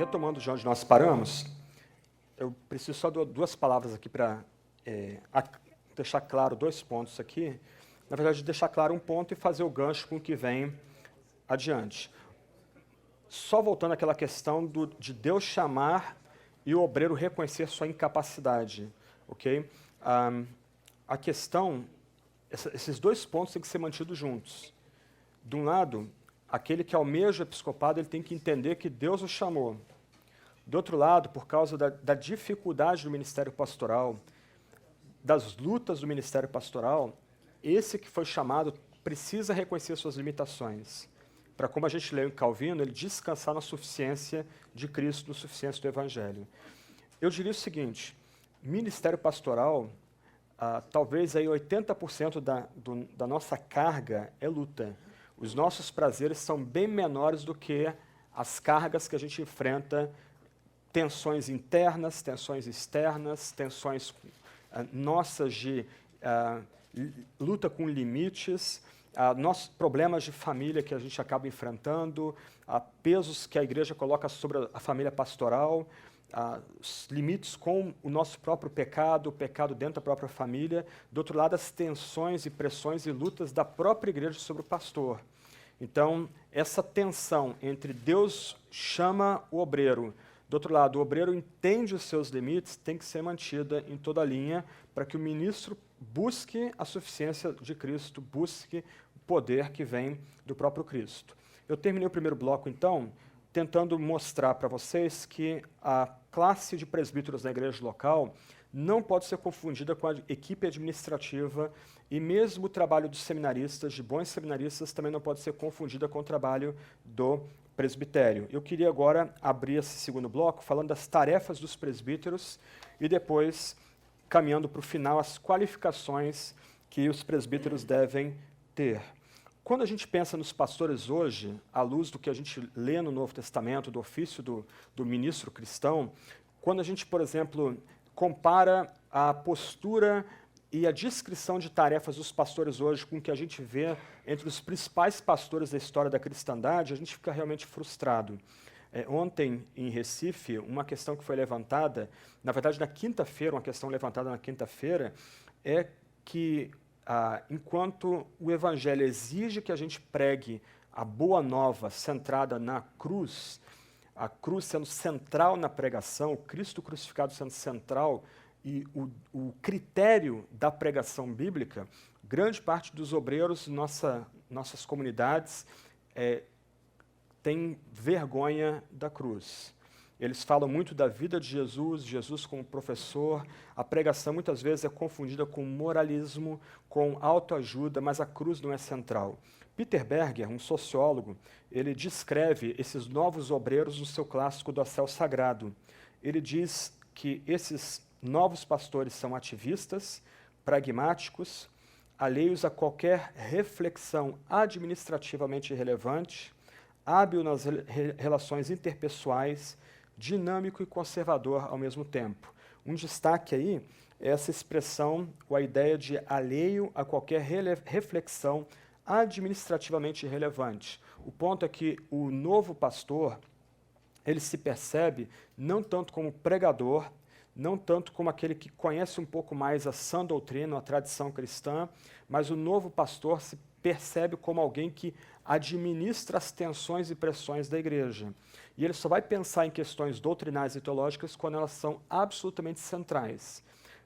retomando de onde nós paramos, eu preciso só de duas palavras aqui para deixar claro dois pontos aqui. Na verdade, deixar claro um ponto e fazer o gancho com o que vem adiante. Só voltando àquela questão de Deus chamar e o obreiro reconhecer sua incapacidade, ok? A questão, esses dois pontos têm que ser mantidos juntos. De um lado, aquele que almeja o episcopado, ele tem que entender que Deus o chamou. Do outro lado, por causa da dificuldade do ministério pastoral, das lutas do ministério pastoral, esse que foi chamado precisa reconhecer suas limitações, para, como a gente leu em Calvino, ele descansar na suficiência de Cristo, na suficiência do Evangelho. Eu diria o seguinte, ministério pastoral, talvez aí 80% da nossa carga é luta. Os nossos prazeres são bem menores do que as cargas que a gente enfrenta, tensões internas, tensões externas, tensões nossas de luta com limites, nossos problemas de família que a gente acaba enfrentando, pesos que a igreja coloca sobre a família pastoral, os limites com o nosso próprio pecado, o pecado dentro da própria família. Do outro lado, as tensões e pressões e lutas da própria igreja sobre o pastor. Então, essa tensão entre Deus chama o obreiro, do outro lado, o obreiro entende os seus limites, tem que ser mantida em toda a linha para que o ministro busque a suficiência de Cristo, busque o poder que vem do próprio Cristo. Eu terminei o primeiro bloco, então, tentando mostrar para vocês que a classe de presbíteros na igreja local não pode ser confundida com a equipe administrativa e mesmo o trabalho dos seminaristas, de bons seminaristas, também não pode ser confundida com o trabalho do presbitério. Eu queria agora abrir esse segundo bloco falando das tarefas dos presbíteros e depois, caminhando para o final, as qualificações que os presbíteros devem ter. Quando a gente pensa nos pastores hoje, à luz do que a gente lê no Novo Testamento, do ofício do ministro cristão, quando a gente, por exemplo, compara a postura e a descrição de tarefas dos pastores hoje com o que a gente vê entre os principais pastores da história da cristandade, a gente fica realmente frustrado. Ontem, em Recife, uma questão que foi levantada, na verdade, na quinta-feira, uma questão levantada na quinta-feira, é que, enquanto o Evangelho exige que a gente pregue a boa nova centrada na cruz, a cruz sendo central na pregação, o Cristo crucificado sendo central, e o critério da pregação bíblica, grande parte dos obreiros de nossas comunidades tem vergonha da cruz. Eles falam muito da vida de Jesus, Jesus como professor. A pregação muitas vezes é confundida com moralismo, com autoajuda, mas a cruz não é central. Peter Berger, um sociólogo, ele descreve esses novos obreiros no seu clássico do A Céu Sagrado. Ele diz que esses novos pastores são ativistas, pragmáticos, alheios a qualquer reflexão administrativamente relevante, hábil nas relações interpessoais, dinâmico e conservador ao mesmo tempo. Um destaque aí é essa expressão, ou a ideia de alheio a qualquer reflexão administrativamente relevante. O ponto é que o novo pastor, ele se percebe não tanto como pregador, não tanto como aquele que conhece um pouco mais a sã doutrina, a tradição cristã, mas o novo pastor se percebe como alguém que administra as tensões e pressões da igreja. E ele só vai pensar em questões doutrinais e teológicas quando elas são absolutamente centrais.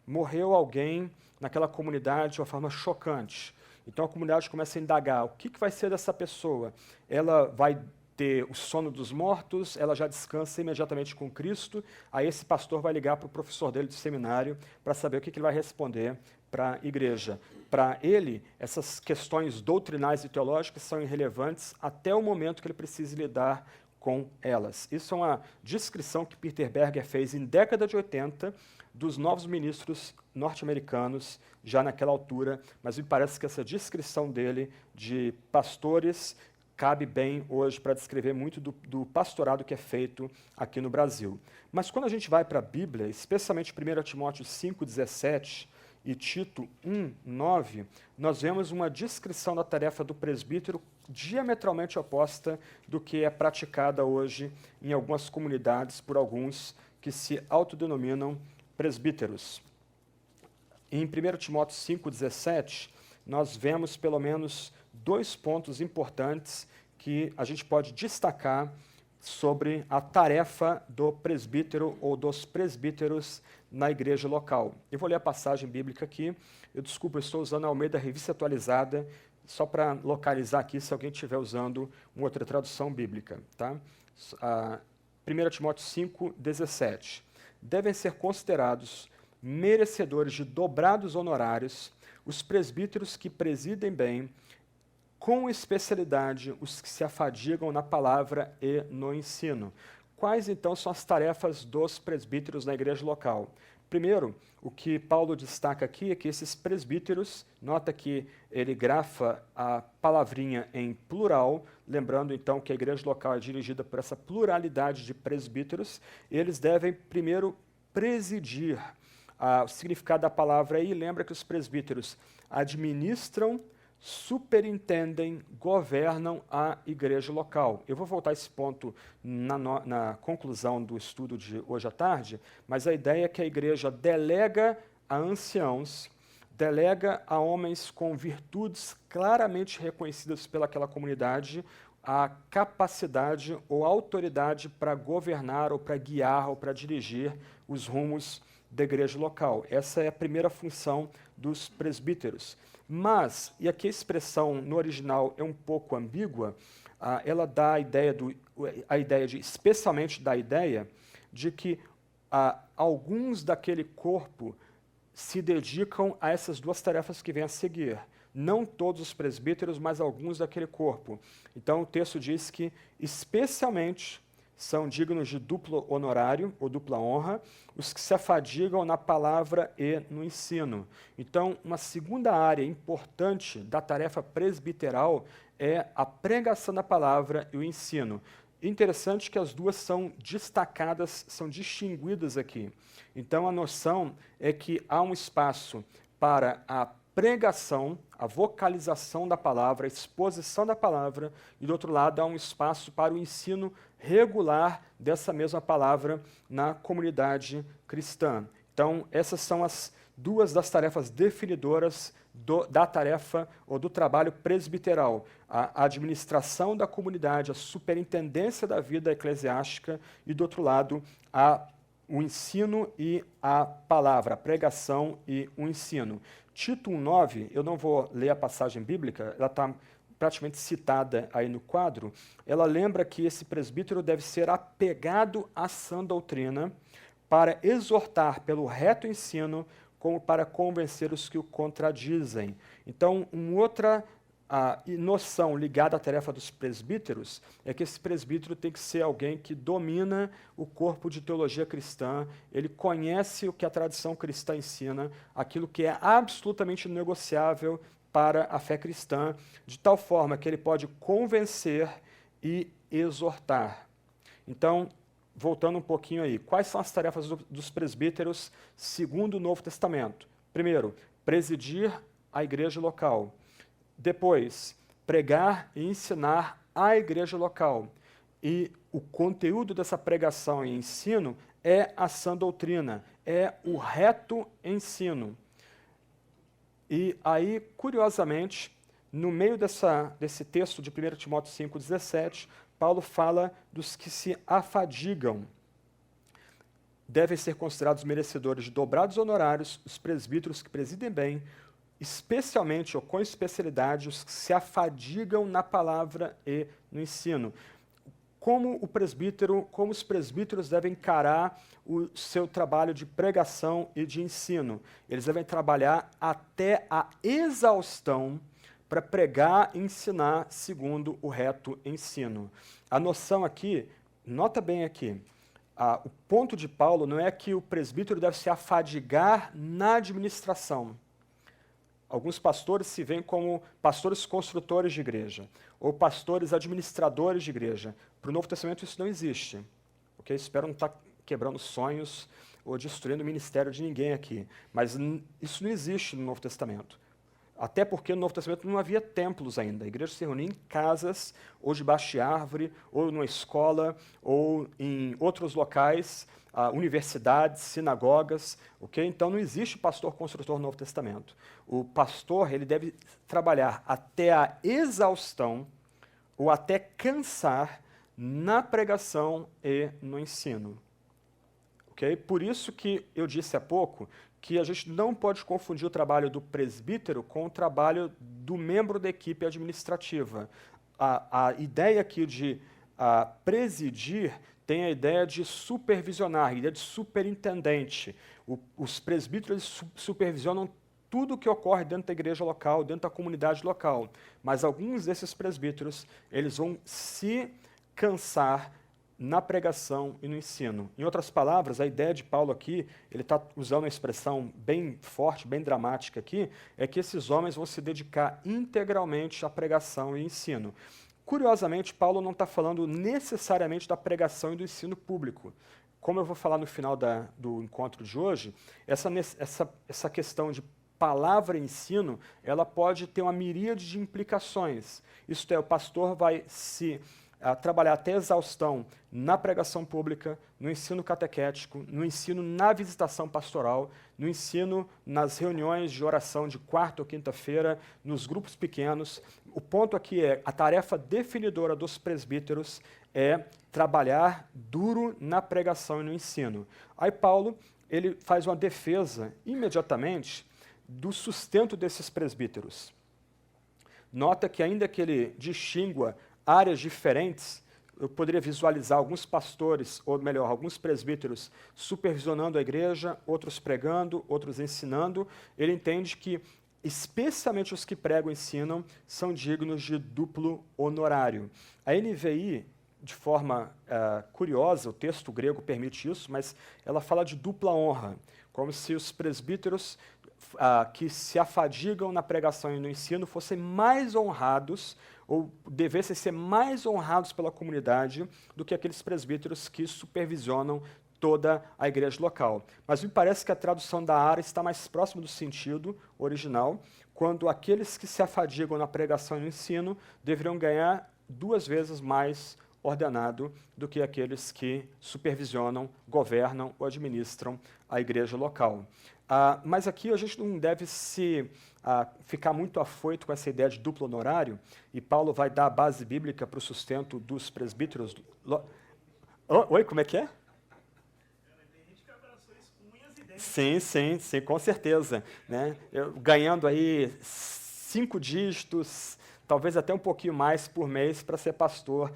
Morreu alguém naquela comunidade de uma forma chocante. Então a comunidade começa a indagar, o que vai ser dessa pessoa? Ela vai ter o sono dos mortos, ela já descansa imediatamente com Cristo, aí esse pastor vai ligar para o professor dele do seminário para saber o que ele vai responder para a igreja. Para ele, essas questões doutrinais e teológicas são irrelevantes até o momento que ele precise lidar com elas. Isso é uma descrição que Peter Berger fez em década de 80 dos novos ministros norte-americanos, já naquela altura, mas me parece que essa descrição dele de pastores cabe bem hoje para descrever muito do pastorado que é feito aqui no Brasil. Mas quando a gente vai para a Bíblia, especialmente 1 Timóteo 5,17, e Tito 1:9, nós vemos uma descrição da tarefa do presbítero diametralmente oposta do que é praticada hoje em algumas comunidades por alguns que se autodenominam presbíteros. Em 1 Timóteo 5:17, nós vemos pelo menos 2 pontos importantes que a gente pode destacar sobre a tarefa do presbítero ou dos presbíteros na igreja local. Eu vou ler a passagem bíblica aqui. Eu estou usando a Almeida Revista Atualizada, só para localizar aqui se alguém estiver usando uma outra tradução bíblica. Tá? 1 Timóteo 5:17. Devem ser considerados merecedores de dobrados honorários os presbíteros que presidem bem, com especialidade os que se afadigam na palavra e no ensino. Quais, então, são as tarefas dos presbíteros na igreja local? Primeiro, o que Paulo destaca aqui é que esses presbíteros, nota que ele grafa a palavrinha em plural, lembrando, então, que a igreja local é dirigida por essa pluralidade de presbíteros, eles devem, primeiro, presidir. O significado da palavra aí lembra que os presbíteros administram, superintendem, governam a igreja local. Eu vou voltar a esse ponto na conclusão do estudo de hoje à tarde, mas a ideia é que a igreja delega a anciãos, delega a homens com virtudes claramente reconhecidas pelaquela comunidade, a capacidade ou autoridade para governar ou para guiar ou para dirigir os rumos da igreja local. Essa é a primeira função dos presbíteros. Mas, e aqui a expressão no original é um pouco ambígua, ela dá especialmente dá a ideia de que alguns daquele corpo se dedicam a essas 2 tarefas que vêm a seguir. Não todos os presbíteros, mas alguns daquele corpo. Então o texto diz que, especialmente, são dignos de duplo honorário ou dupla honra os que se afadigam na palavra e no ensino. Então, uma segunda área importante da tarefa presbiteral é a pregação da palavra e o ensino. Interessante que as 2 são destacadas, são distinguidas aqui. Então, a noção é que há um espaço para a pregação, a vocalização da palavra, a exposição da palavra, e do outro lado há um espaço para o ensino regular dessa mesma palavra na comunidade cristã. Então, essas são as 2 das tarefas definidoras da tarefa ou do trabalho presbiteral: a administração da comunidade, a superintendência da vida eclesiástica, e do outro lado o ensino e a palavra, a pregação e o ensino. Tito 1:9, eu não vou ler a passagem bíblica, ela está praticamente citada aí no quadro. Ela lembra que esse presbítero deve ser apegado à sã doutrina para exortar pelo reto ensino, como para convencer os que o contradizem. Então, uma outra noção ligada à tarefa dos presbíteros é que esse presbítero tem que ser alguém que domina o corpo de teologia cristã, ele conhece o que a tradição cristã ensina, aquilo que é absolutamente negociável para a fé cristã, de tal forma que ele pode convencer e exortar. Então, voltando um pouquinho aí, quais são as tarefas dos presbíteros segundo o Novo Testamento? Primeiro, presidir a igreja local. Depois, pregar e ensinar a igreja local. E o conteúdo dessa pregação e ensino é a sã doutrina, é o reto ensino. E aí, curiosamente, no meio desse texto de 1 Timóteo 5:17, Paulo fala dos que se afadigam. Devem ser considerados merecedores de dobrados honorários os presbíteros que presidem bem, especialmente ou com especialidade os que se afadigam na palavra e no ensino. Como os presbíteros devem encarar o seu trabalho de pregação e de ensino? Eles devem trabalhar até a exaustão para pregar e ensinar segundo o reto ensino. A noção aqui, nota bem aqui, o ponto de Paulo não é que o presbítero deve se afadigar na administração. Alguns pastores se veem como pastores construtores de igreja, ou pastores administradores de igreja. Para o Novo Testamento isso não existe. Okay? Espero não estar quebrando sonhos, ou destruindo o ministério de ninguém aqui. Mas isso não existe no Novo Testamento. Até porque no Novo Testamento não havia templos ainda. A igreja se reunia em casas, ou debaixo de árvore, ou numa escola, ou em outros locais, universidades, sinagogas. Okay? Então não existe pastor construtor no Novo Testamento. O pastor ele deve trabalhar até a exaustão, ou até cansar, na pregação e no ensino. Okay? Por isso que eu disse há pouco que a gente não pode confundir o trabalho do presbítero com o trabalho do membro da equipe administrativa. A ideia aqui de presidir tem a ideia de supervisionar, a ideia de superintendente. Os presbíteros supervisionam tudo o que ocorre dentro da igreja local, dentro da comunidade local. Mas alguns desses presbíteros, eles vão se cansar na pregação e no ensino. Em outras palavras, a ideia de Paulo aqui, ele está usando uma expressão bem forte, bem dramática aqui, é que esses homens vão se dedicar integralmente à pregação e ensino. Curiosamente, Paulo não está falando necessariamente da pregação e do ensino público. Como eu vou falar no final do encontro de hoje, essa questão de palavra e ensino, ela pode ter uma miríade de implicações. Isto é, o pastor vai se trabalhar até exaustão na pregação pública, no ensino catequético, no ensino na visitação pastoral, no ensino nas reuniões de oração de quarta ou quinta-feira, nos grupos pequenos. O ponto aqui é, a tarefa definidora dos presbíteros é trabalhar duro na pregação e no ensino. Aí Paulo, ele faz uma defesa imediatamente do sustento desses presbíteros. Nota que ainda que ele distingua áreas diferentes, eu poderia visualizar alguns pastores, ou melhor, alguns presbíteros supervisionando a igreja, outros pregando, outros ensinando. Ele entende que, especialmente os que pregam e ensinam, são dignos de duplo honorário. A NVI, de forma curiosa, o texto grego permite isso, mas ela fala de dupla honra, como se os presbíteros que se afadigam na pregação e no ensino fossem mais honrados ou devessem ser mais honrados pela comunidade do que aqueles presbíteros que supervisionam toda a igreja local. Mas me parece que a tradução da área está mais próxima do sentido original, quando aqueles que se afadigam na pregação e no ensino deveriam ganhar 2 vezes mais ordenado do que aqueles que supervisionam, governam ou administram a igreja local. Mas aqui a gente não deve ficar muito afoito com essa ideia de duplo honorário, e Paulo vai dar a base bíblica para o sustento dos presbíteros. Oi, como é que é? Sim, com certeza. Né? Ganhando aí 5 dígitos, talvez até um pouquinho mais por mês para ser pastor.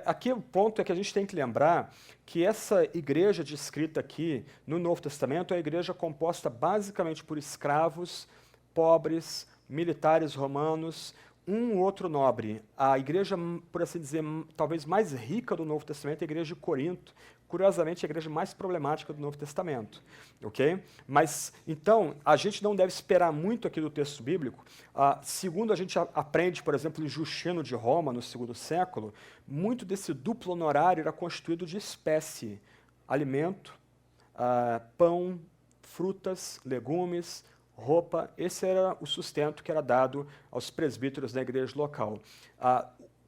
Aqui o ponto é que a gente tem que lembrar que essa igreja descrita aqui no Novo Testamento é a igreja composta basicamente por escravos, pobres, militares romanos, um outro nobre. A igreja, por assim dizer, talvez mais rica do Novo Testamento é a igreja de Corinto, curiosamente a igreja mais problemática do Novo Testamento. Okay? Mas, então, a gente não deve esperar muito aqui do texto bíblico. Segundo a gente aprende, por exemplo, em Justino de Roma, no 2º século, muito desse duplo honorário era constituído de espécie, alimento, pão, frutas, legumes, roupa. Esse era o sustento que era dado aos presbíteros da igreja local.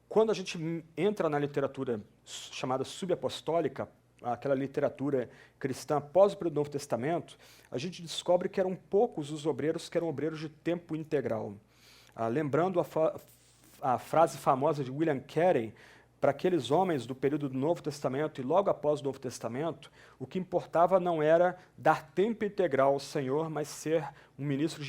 Quando a gente entra na literatura chamada subapostólica, aquela literatura cristã pós o Novo Testamento, a gente descobre que eram poucos os obreiros que eram obreiros de tempo integral. Lembrando a frase famosa de William Carey, para aqueles homens do período do Novo Testamento e logo após o Novo Testamento, o que importava não era dar tempo integral ao Senhor, mas ser um ministro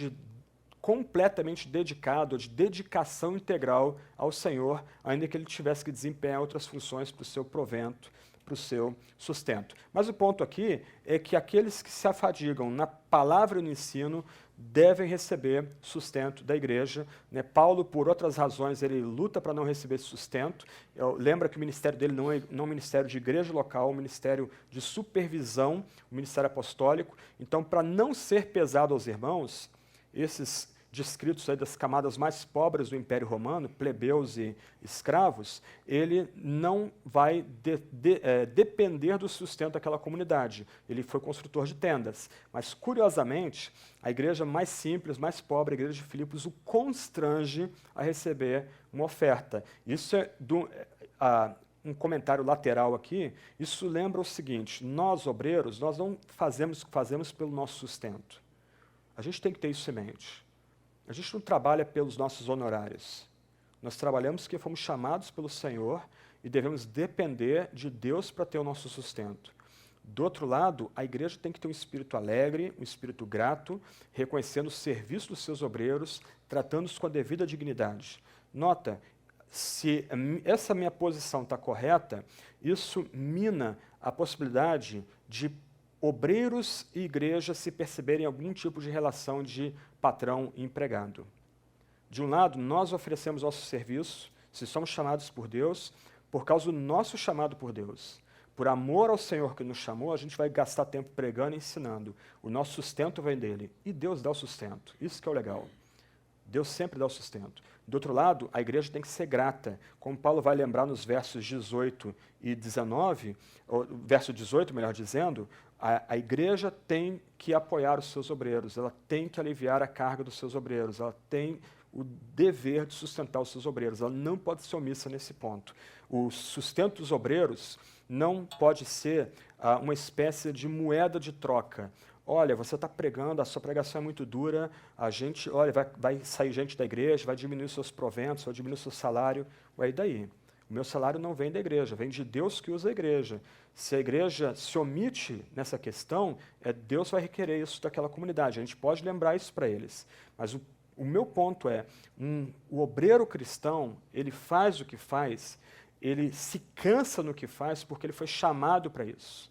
completamente dedicado, de dedicação integral ao Senhor, ainda que ele tivesse que desempenhar outras funções para o seu provento, para o seu sustento. Mas o ponto aqui é que aqueles que se afadigam na palavra e no ensino devem receber sustento da igreja. Né? Paulo, por outras razões, ele luta para não receber esse sustento. Lembra que o ministério dele não é um ministério de igreja local, é um ministério de supervisão, um ministério apostólico. Então, para não ser pesado aos irmãos, esses descritos aí das camadas mais pobres do Império Romano, plebeus e escravos, ele não vai depender do sustento daquela comunidade. Ele foi construtor de tendas. Mas, curiosamente, a igreja mais simples, mais pobre, a igreja de Filipos, o constrange a receber uma oferta. Isso é um comentário lateral aqui. Isso lembra o seguinte: nós, obreiros, nós não fazemos o que fazemos pelo nosso sustento. A gente tem que ter isso em mente. A gente não trabalha pelos nossos honorários. Nós trabalhamos porque fomos chamados pelo Senhor e devemos depender de Deus para ter o nosso sustento. Do outro lado, a igreja tem que ter um espírito alegre, um espírito grato, reconhecendo o serviço dos seus obreiros, tratando-os com a devida dignidade. Nota, se essa minha posição está correta, isso mina a possibilidade de obreiros e igreja se perceberem algum tipo de relação de patrão e empregado. De um lado, nós oferecemos nosso serviço, se somos chamados por Deus, por causa do nosso chamado por Deus. Por amor ao Senhor que nos chamou, a gente vai gastar tempo pregando e ensinando. O nosso sustento vem dele. E Deus dá o sustento. Isso que é o legal. Deus sempre dá o sustento. Do outro lado, a igreja tem que ser grata. Como Paulo vai lembrar nos versos 18 e 19, ou, verso 18, melhor dizendo, a igreja tem que apoiar os seus obreiros, ela tem que aliviar a carga dos seus obreiros, ela tem o dever de sustentar os seus obreiros, ela não pode ser omissa nesse ponto. O sustento dos obreiros não pode ser uma espécie de moeda de troca. Olha, você está pregando, a sua pregação é muito dura, olha, vai sair gente da igreja, vai diminuir os seus proventos, vai diminuir o seu salário. Ué, e daí? O meu salário não vem da igreja, vem de Deus que usa a igreja. Se a igreja se omite nessa questão, Deus vai requerer isso daquela comunidade. A gente pode lembrar isso para eles. Mas o meu ponto é, o obreiro cristão, ele faz o que faz, ele se cansa no que faz porque ele foi chamado para isso,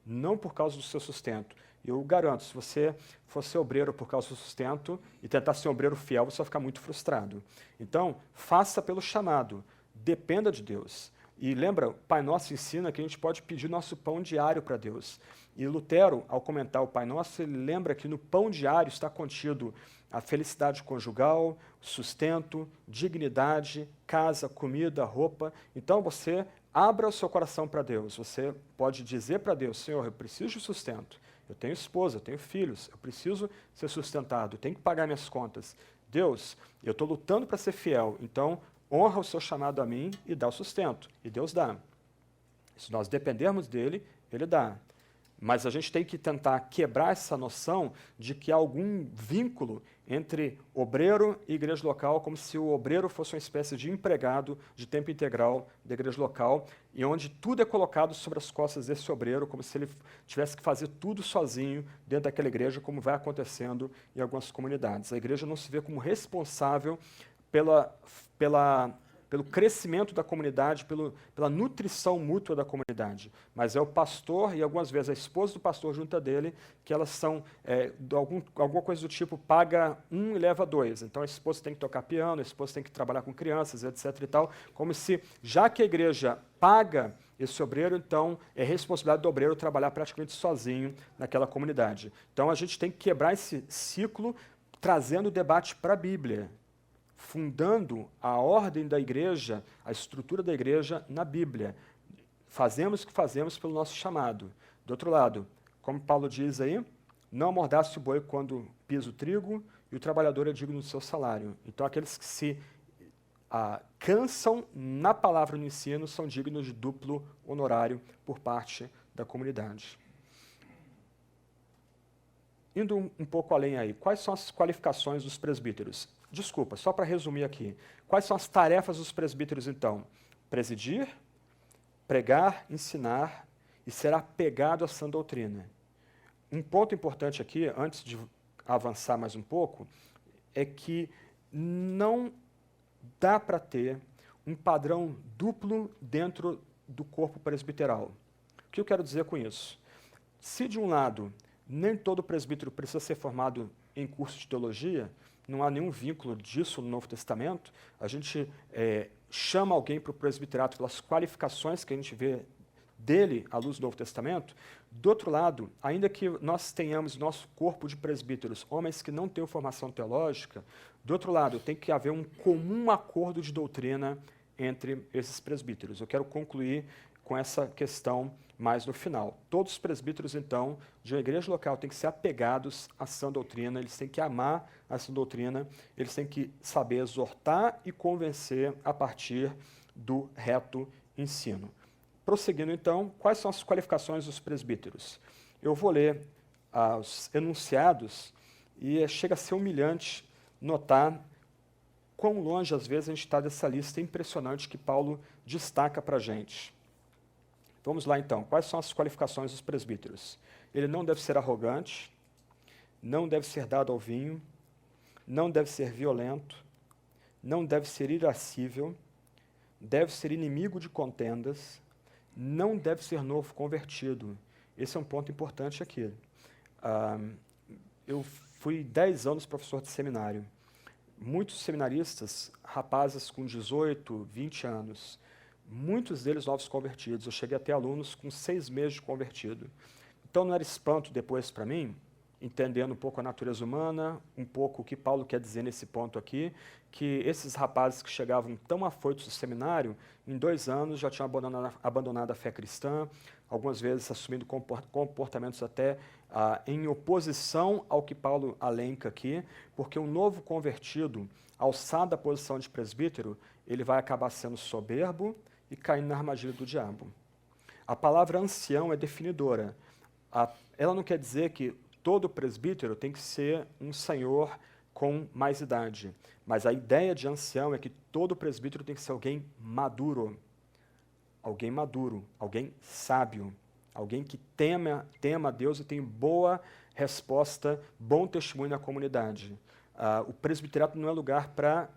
não por causa do seu sustento. Eu garanto, se você for ser obreiro por causa do sustento e tentar ser um obreiro fiel, você vai ficar muito frustrado. Então, faça pelo chamado, dependa de Deus. E lembra, o Pai Nosso ensina que a gente pode pedir nosso pão diário para Deus. E Lutero, ao comentar o Pai Nosso, ele lembra que no pão diário está contido a felicidade conjugal, sustento, dignidade, casa, comida, roupa. Então você abra o seu coração para Deus. Você pode dizer para Deus: Senhor, eu preciso de sustento. Eu tenho esposa, eu tenho filhos, eu preciso ser sustentado, eu tenho que pagar minhas contas. Deus, eu estou lutando para ser fiel, então honra o seu chamado a mim e dá o sustento. E Deus dá. Se nós dependermos dele, ele dá. Mas a gente tem que tentar quebrar essa noção de que há algum vínculo entre obreiro e igreja local, como se o obreiro fosse uma espécie de empregado de tempo integral da igreja local, e onde tudo é colocado sobre as costas desse obreiro, como se ele tivesse que fazer tudo sozinho dentro daquela igreja, como vai acontecendo em algumas comunidades. A igreja não se vê como responsável pelo crescimento da comunidade, pela nutrição mútua da comunidade. Mas é o pastor e algumas vezes a esposa do pastor junto dele, que elas são, alguma coisa do tipo, paga um e leva dois. Então a esposa tem que tocar piano, a esposa tem que trabalhar com crianças, etc. e tal, como se, já que a igreja paga esse obreiro, então é responsabilidade do obreiro trabalhar praticamente sozinho naquela comunidade. Então a gente tem que quebrar esse ciclo, trazendo o debate para a Bíblia, fundando a ordem da igreja, a estrutura da igreja na Bíblia. Fazemos o que fazemos pelo nosso chamado. Do outro lado, como Paulo diz aí, não amordace o boi quando pisa o trigo, e o trabalhador é digno do seu salário. Então, aqueles que se cansam na palavra no ensino são dignos de duplo honorário por parte da comunidade. Indo um pouco além aí, quais são as qualificações dos presbíteros? Desculpa, só para resumir aqui. Quais são as tarefas dos presbíteros, então? Presidir, pregar, ensinar e ser apegado à sã doutrina. Um ponto importante aqui, antes de avançar mais um pouco, é que não dá para ter um padrão duplo dentro do corpo presbiteral. O que eu quero dizer com isso? Se, de um lado, nem todo presbítero precisa ser formado em curso de teologia, não há nenhum vínculo disso no Novo Testamento, a gente chama alguém para o presbiterato pelas qualificações que a gente vê dele, à luz do Novo Testamento. Do outro lado, ainda que nós tenhamos nosso corpo de presbíteros, homens que não têm formação teológica, do outro lado, tem que haver um comum acordo de doutrina entre esses presbíteros. Eu quero concluir com essa questão mais no final. Todos os presbíteros, então, de uma igreja local têm que ser apegados à sã doutrina, eles têm que amar a sã doutrina, eles têm que saber exortar e convencer a partir do reto ensino. Prosseguindo, então, quais são as qualificações dos presbíteros? Eu vou ler os enunciados e chega a ser humilhante notar quão longe, às vezes, a gente está dessa lista impressionante que Paulo destaca para a gente. Vamos lá, então. Quais são as qualificações dos presbíteros? Ele não deve ser arrogante, não deve ser dado ao vinho, não deve ser violento, não deve ser irascível, deve ser inimigo de contendas, não deve ser novo convertido. Esse é um ponto importante aqui. Eu fui 10 anos professor de seminário. Muitos seminaristas, rapazes com 18, 20 anos, muitos deles novos convertidos. Eu cheguei a ter alunos com 6 meses de convertido. Então não era espanto depois para mim, entendendo um pouco a natureza humana, um pouco o que Paulo quer dizer nesse ponto aqui, que esses rapazes que chegavam tão afoitos do seminário, em 2 anos já tinham abandonado a fé cristã, algumas vezes assumindo comportamentos até em oposição ao que Paulo alenca aqui, porque um novo convertido, alçado à posição de presbítero, ele vai acabar sendo soberbo e caindo na armadilha do diabo. A palavra ancião é definidora. Ela não quer dizer que todo presbítero tem que ser um senhor com mais idade, mas a ideia de ancião é que todo presbítero tem que ser alguém maduro, alguém sábio, alguém que tema a Deus e tem boa resposta, bom testemunho na comunidade. O presbiterato não é lugar para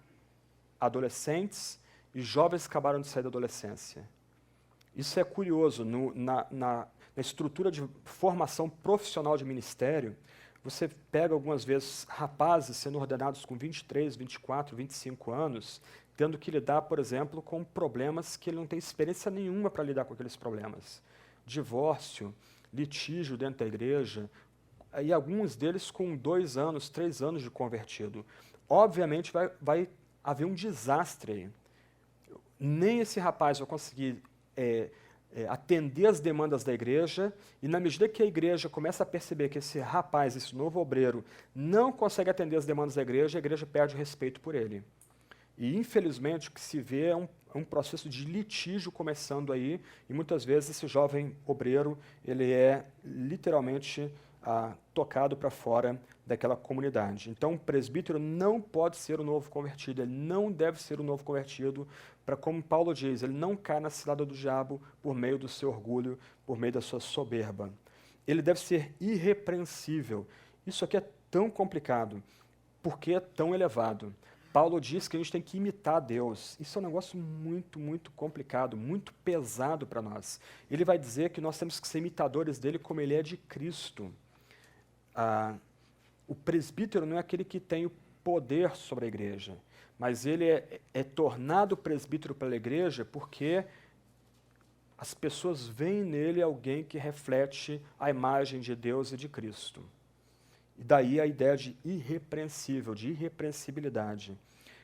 adolescentes e jovens que acabaram de sair da adolescência. Isso é curioso. Na estrutura de formação profissional de ministério, você pega algumas vezes rapazes sendo ordenados com 23, 24, 25 anos, tendo que lidar, por exemplo, com problemas que ele não tem experiência nenhuma para lidar com aqueles problemas. Divórcio, litígio dentro da igreja, e alguns deles com 2 anos, 3 anos de convertido. Obviamente vai haver um desastre aí. Nem esse rapaz vai conseguir atender as demandas da igreja, e na medida que a igreja começa a perceber que esse rapaz, esse novo obreiro, não consegue atender as demandas da igreja, a igreja perde o respeito por ele. E, infelizmente, o que se vê é um processo de litígio começando aí, e muitas vezes esse jovem obreiro, ele é literalmente tocado para fora daquela comunidade. Então, o presbítero não pode ser o novo convertido, ele não deve ser o novo convertido, para, como Paulo diz, ele não cai na cilada do diabo por meio do seu orgulho, por meio da sua soberba. Ele deve ser irrepreensível. Isso aqui é tão complicado, porque é tão elevado. Paulo diz que a gente tem que imitar Deus. Isso é um negócio muito, muito complicado, muito pesado para nós. Ele vai dizer que nós temos que ser imitadores dele como ele é de Cristo. O presbítero não é aquele que tem o poder sobre a igreja, mas ele é tornado presbítero pela igreja porque as pessoas veem nele alguém que reflete a imagem de Deus e de Cristo. E daí a ideia de irrepreensível, de irrepreensibilidade.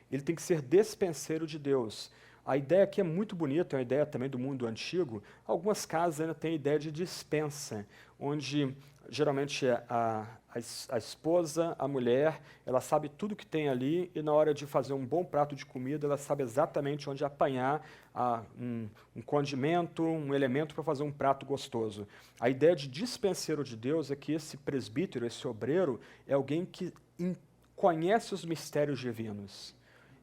Ele tem que ser despenseiro de Deus. A ideia aqui é muito bonita, é uma ideia também do mundo antigo. Algumas casas ainda têm a ideia de dispensa, onde geralmente a esposa, a mulher, ela sabe tudo que tem ali e na hora de fazer um bom prato de comida, ela sabe exatamente onde apanhar um condimento, um elemento para fazer um prato gostoso. A ideia de dispenseiro de Deus é que esse presbítero, esse obreiro, é alguém que conhece os mistérios divinos.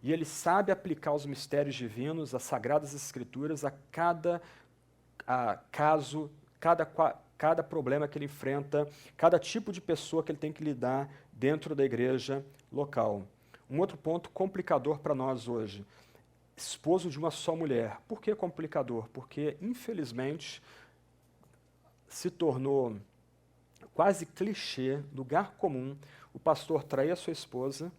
E ele sabe aplicar os mistérios divinos, as sagradas escrituras, a cada caso, cada problema que ele enfrenta, cada tipo de pessoa que ele tem que lidar dentro da igreja local. Um outro ponto complicador para nós hoje, esposo de uma só mulher. Por que complicador? Porque, infelizmente, se tornou quase clichê, lugar comum, o pastor trair a sua esposa,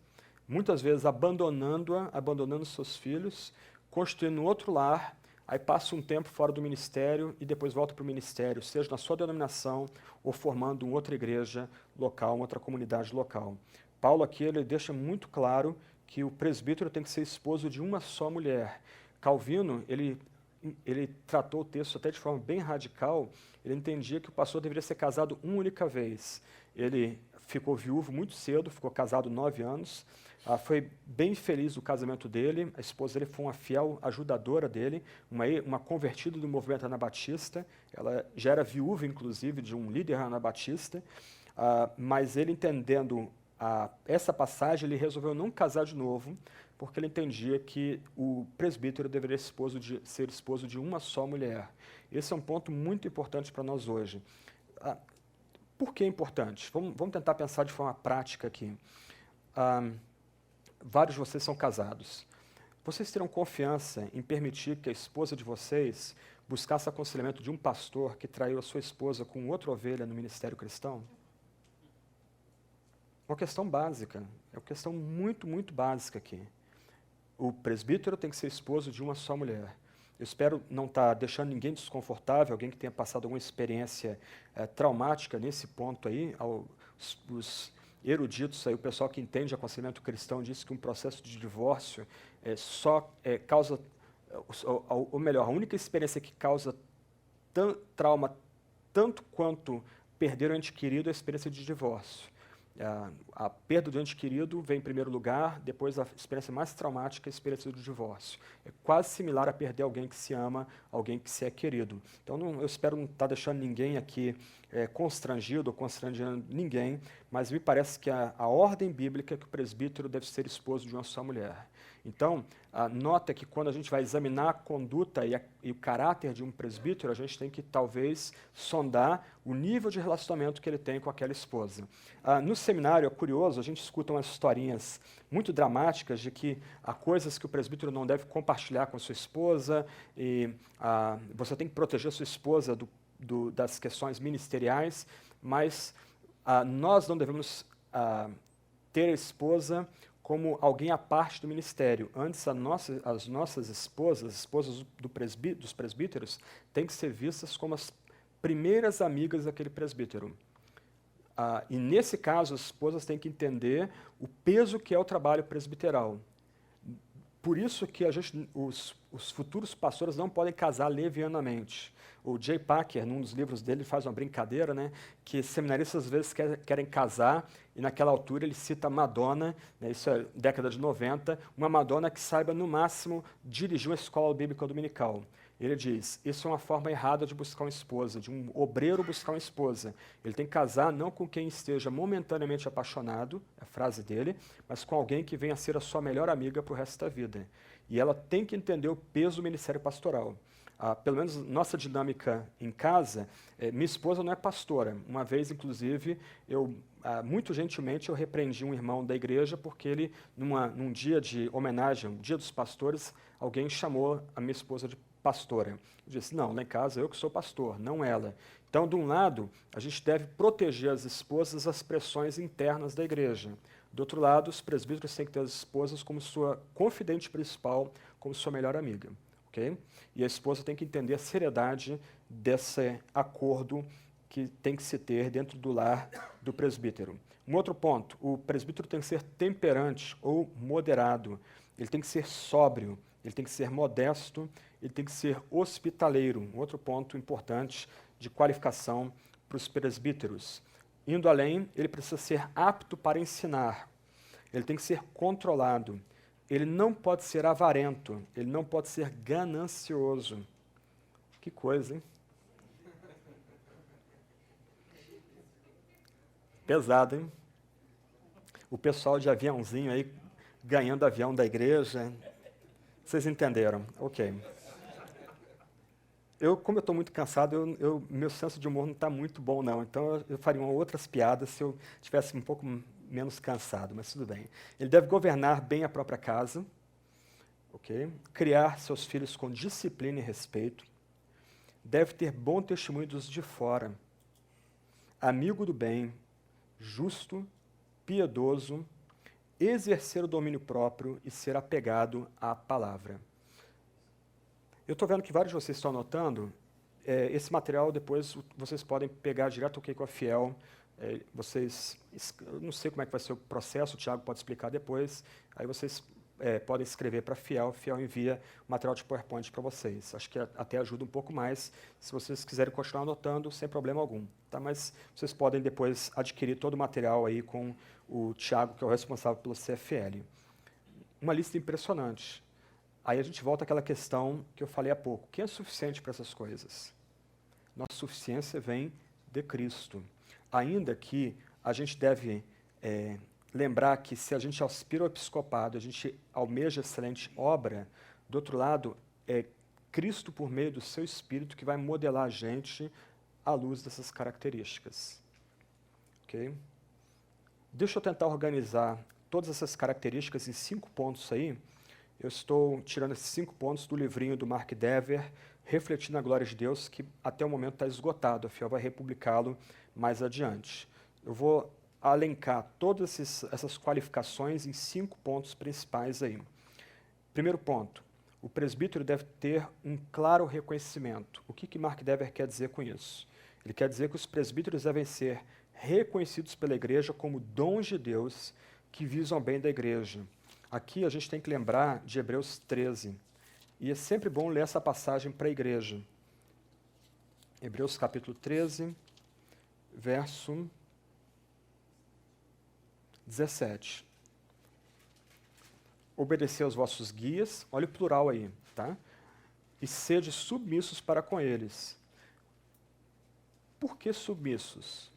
muitas vezes abandonando seus filhos, construindo outro lar, aí passa um tempo fora do ministério e depois volta para o ministério, seja na sua denominação ou formando uma outra igreja local, uma outra comunidade local. Paulo aqui ele deixa muito claro que o presbítero tem que ser esposo de uma só mulher. Calvino, ele tratou o texto até de forma bem radical, ele entendia que o pastor deveria ser casado uma única vez. Ele ficou viúvo muito cedo, ficou casado 9 anos, foi bem feliz o casamento dele, a esposa dele foi uma fiel ajudadora dele, uma convertida do movimento anabatista, ela já era viúva, inclusive, de um líder anabatista, mas ele entendendo essa passagem, ele resolveu não casar de novo, porque ele entendia que o presbítero deveria ser esposo de uma só mulher. Esse é um ponto muito importante para nós hoje. Por que é importante? Vamos tentar pensar de forma prática aqui. Vários de vocês são casados. Vocês terão confiança em permitir que a esposa de vocês buscasse aconselhamento de um pastor que traiu a sua esposa com outra ovelha no ministério cristão? Uma questão básica, é uma questão muito, muito básica aqui. O presbítero tem que ser esposo de uma só mulher. Eu espero não estar deixando ninguém desconfortável, alguém que tenha passado alguma experiência traumática nesse ponto aí. Os eruditos, aí, o pessoal que entende aconselhamento cristão diz que um processo de divórcio causa, ou melhor, a única experiência que causa trauma tanto quanto perder o ente querido é a experiência de divórcio. A perda do ente querido vem em primeiro lugar, depois a experiência mais traumática é a experiência do divórcio. É quase similar a perder alguém que se ama, alguém que se é querido. Então, eu espero não estar deixando ninguém aqui constrangido ou constrangendo ninguém, mas me parece que a ordem bíblica é que o presbítero deve ser esposo de uma só mulher. Então, nota que quando a gente vai examinar a conduta e o caráter de um presbítero, a gente tem que, talvez, sondar o nível de relacionamento que ele tem com aquela esposa. No seminário, é curioso, a gente escuta umas historinhas muito dramáticas de que há coisas que o presbítero não deve compartilhar com a sua esposa, e você tem que proteger a sua esposa das questões ministeriais, mas nós não devemos ter a esposa como alguém à parte do ministério. Antes, as nossas esposas, as esposas dos presbíteros, têm que ser vistas como as primeiras amigas daquele presbítero. E nesse caso, as esposas têm que entender o peso que é o trabalho presbiteral. Por isso que os futuros pastores não podem casar levianamente. O Jay Packer, num dos livros dele, faz uma brincadeira, né, que seminaristas às vezes querem casar, e naquela altura ele cita Madonna, né, isso é década de 90, uma Madonna que saiba, no máximo, dirigir uma escola bíblica dominical. Ele diz, isso é uma forma errada de buscar uma esposa, de um obreiro buscar uma esposa. Ele tem que casar não com quem esteja momentaneamente apaixonado, é a frase dele, mas com alguém que venha a ser a sua melhor amiga para o resto da vida. E ela tem que entender o peso do ministério pastoral. Pelo menos nossa dinâmica em casa, minha esposa não é pastora. Uma vez, inclusive, muito gentilmente, eu repreendi um irmão da igreja porque ele, num dia de homenagem, dia dos pastores, alguém chamou a minha esposa de pastora. Eu disse, não, lá em casa eu que sou pastor, não ela. Então, de um lado, a gente deve proteger as esposas das pressões internas da igreja. Do outro lado, os presbíteros têm que ter as esposas como sua confidente principal, como sua melhor amiga. Okay? E a esposa tem que entender a seriedade desse acordo que tem que se ter dentro do lar do presbítero. Um outro ponto, o presbítero tem que ser temperante ou moderado, ele tem que ser sóbrio, ele tem que ser modesto, ele tem que ser hospitaleiro. Um outro ponto importante de qualificação para os presbíteros. Indo além, ele precisa ser apto para ensinar, ele tem que ser controlado, ele não pode ser avarento, ele não pode ser ganancioso. Que coisa, hein? Pesado, hein? O pessoal de aviãozinho aí, ganhando avião da igreja. Vocês entenderam? Ok. Como eu estou muito cansado, meu senso de humor não está muito bom, não. Então, eu faria outras piadas se eu estivesse um pouco menos cansado, mas tudo bem. Ele deve governar bem a própria casa, okay? Criar seus filhos com disciplina e respeito, deve ter bom testemunho dos de fora, amigo do bem, justo, piedoso, exercer o domínio próprio e ser apegado à palavra. Eu estou vendo que vários de vocês estão anotando. Esse material depois vocês podem pegar direto aqui com a Fiel. Eu não sei como é que vai ser o processo, o Thiago pode explicar depois. Aí vocês podem escrever para a Fiel envia o material de PowerPoint para vocês. Acho que até ajuda um pouco mais, se vocês quiserem continuar anotando, sem problema algum. Tá? Mas vocês podem depois adquirir todo o material aí com o Thiago, que é o responsável pelo CFL. Uma lista impressionante. Aí a gente volta àquela questão que eu falei há pouco. Quem é suficiente para essas coisas? Nossa suficiência vem de Cristo. Ainda que a gente deve lembrar que se a gente aspira ao episcopado, a gente almeja excelente obra, do outro lado, é Cristo, por meio do seu Espírito, que vai modelar a gente à luz dessas características. Ok? Deixa eu tentar organizar todas essas características em 5 pontos aí. Eu estou tirando esses 5 pontos do livrinho do Mark Dever, Refletindo a Glória de Deus, que até o momento está esgotado. A Fiel vai republicá-lo mais adiante. Eu vou alencar todas essas qualificações em 5 pontos principais aí. Primeiro ponto, o presbítero deve ter um claro reconhecimento. O que Mark Dever quer dizer com isso? Ele quer dizer que os presbíteros devem ser reconhecidos pela igreja como dons de Deus que visam o bem da igreja. Aqui a gente tem que lembrar de Hebreus 13. E é sempre bom ler essa passagem para a igreja. Hebreus capítulo 13, verso 17. Obedecei aos vossos guias, olha o plural aí, tá? E sede submissos para com eles. Por que submissos?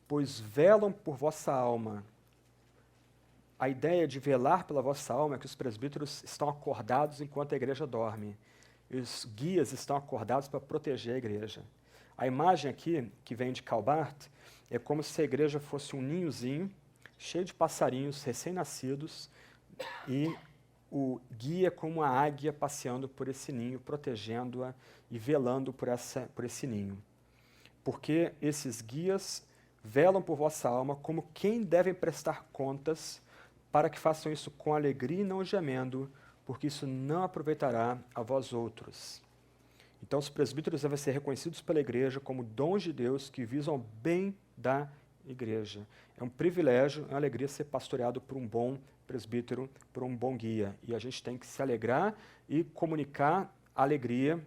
Pois velam por vossa alma. A ideia de velar pela vossa alma é que os presbíteros estão acordados enquanto a igreja dorme. E os guias estão acordados para proteger a igreja. A imagem aqui, que vem de Calbart, é como se a igreja fosse um ninhozinho, cheio de passarinhos recém-nascidos, e o guia como a águia passeando por esse ninho, protegendo-a e velando por esse ninho. Porque esses guias velam por vossa alma como quem devem prestar contas, para que façam isso com alegria e não gemendo, porque isso não aproveitará a vós outros. Então, os presbíteros devem ser reconhecidos pela igreja como dons de Deus que visam o bem da igreja. É um privilégio, é uma alegria ser pastoreado por um bom presbítero, por um bom guia. E a gente tem que se alegrar e comunicar a alegria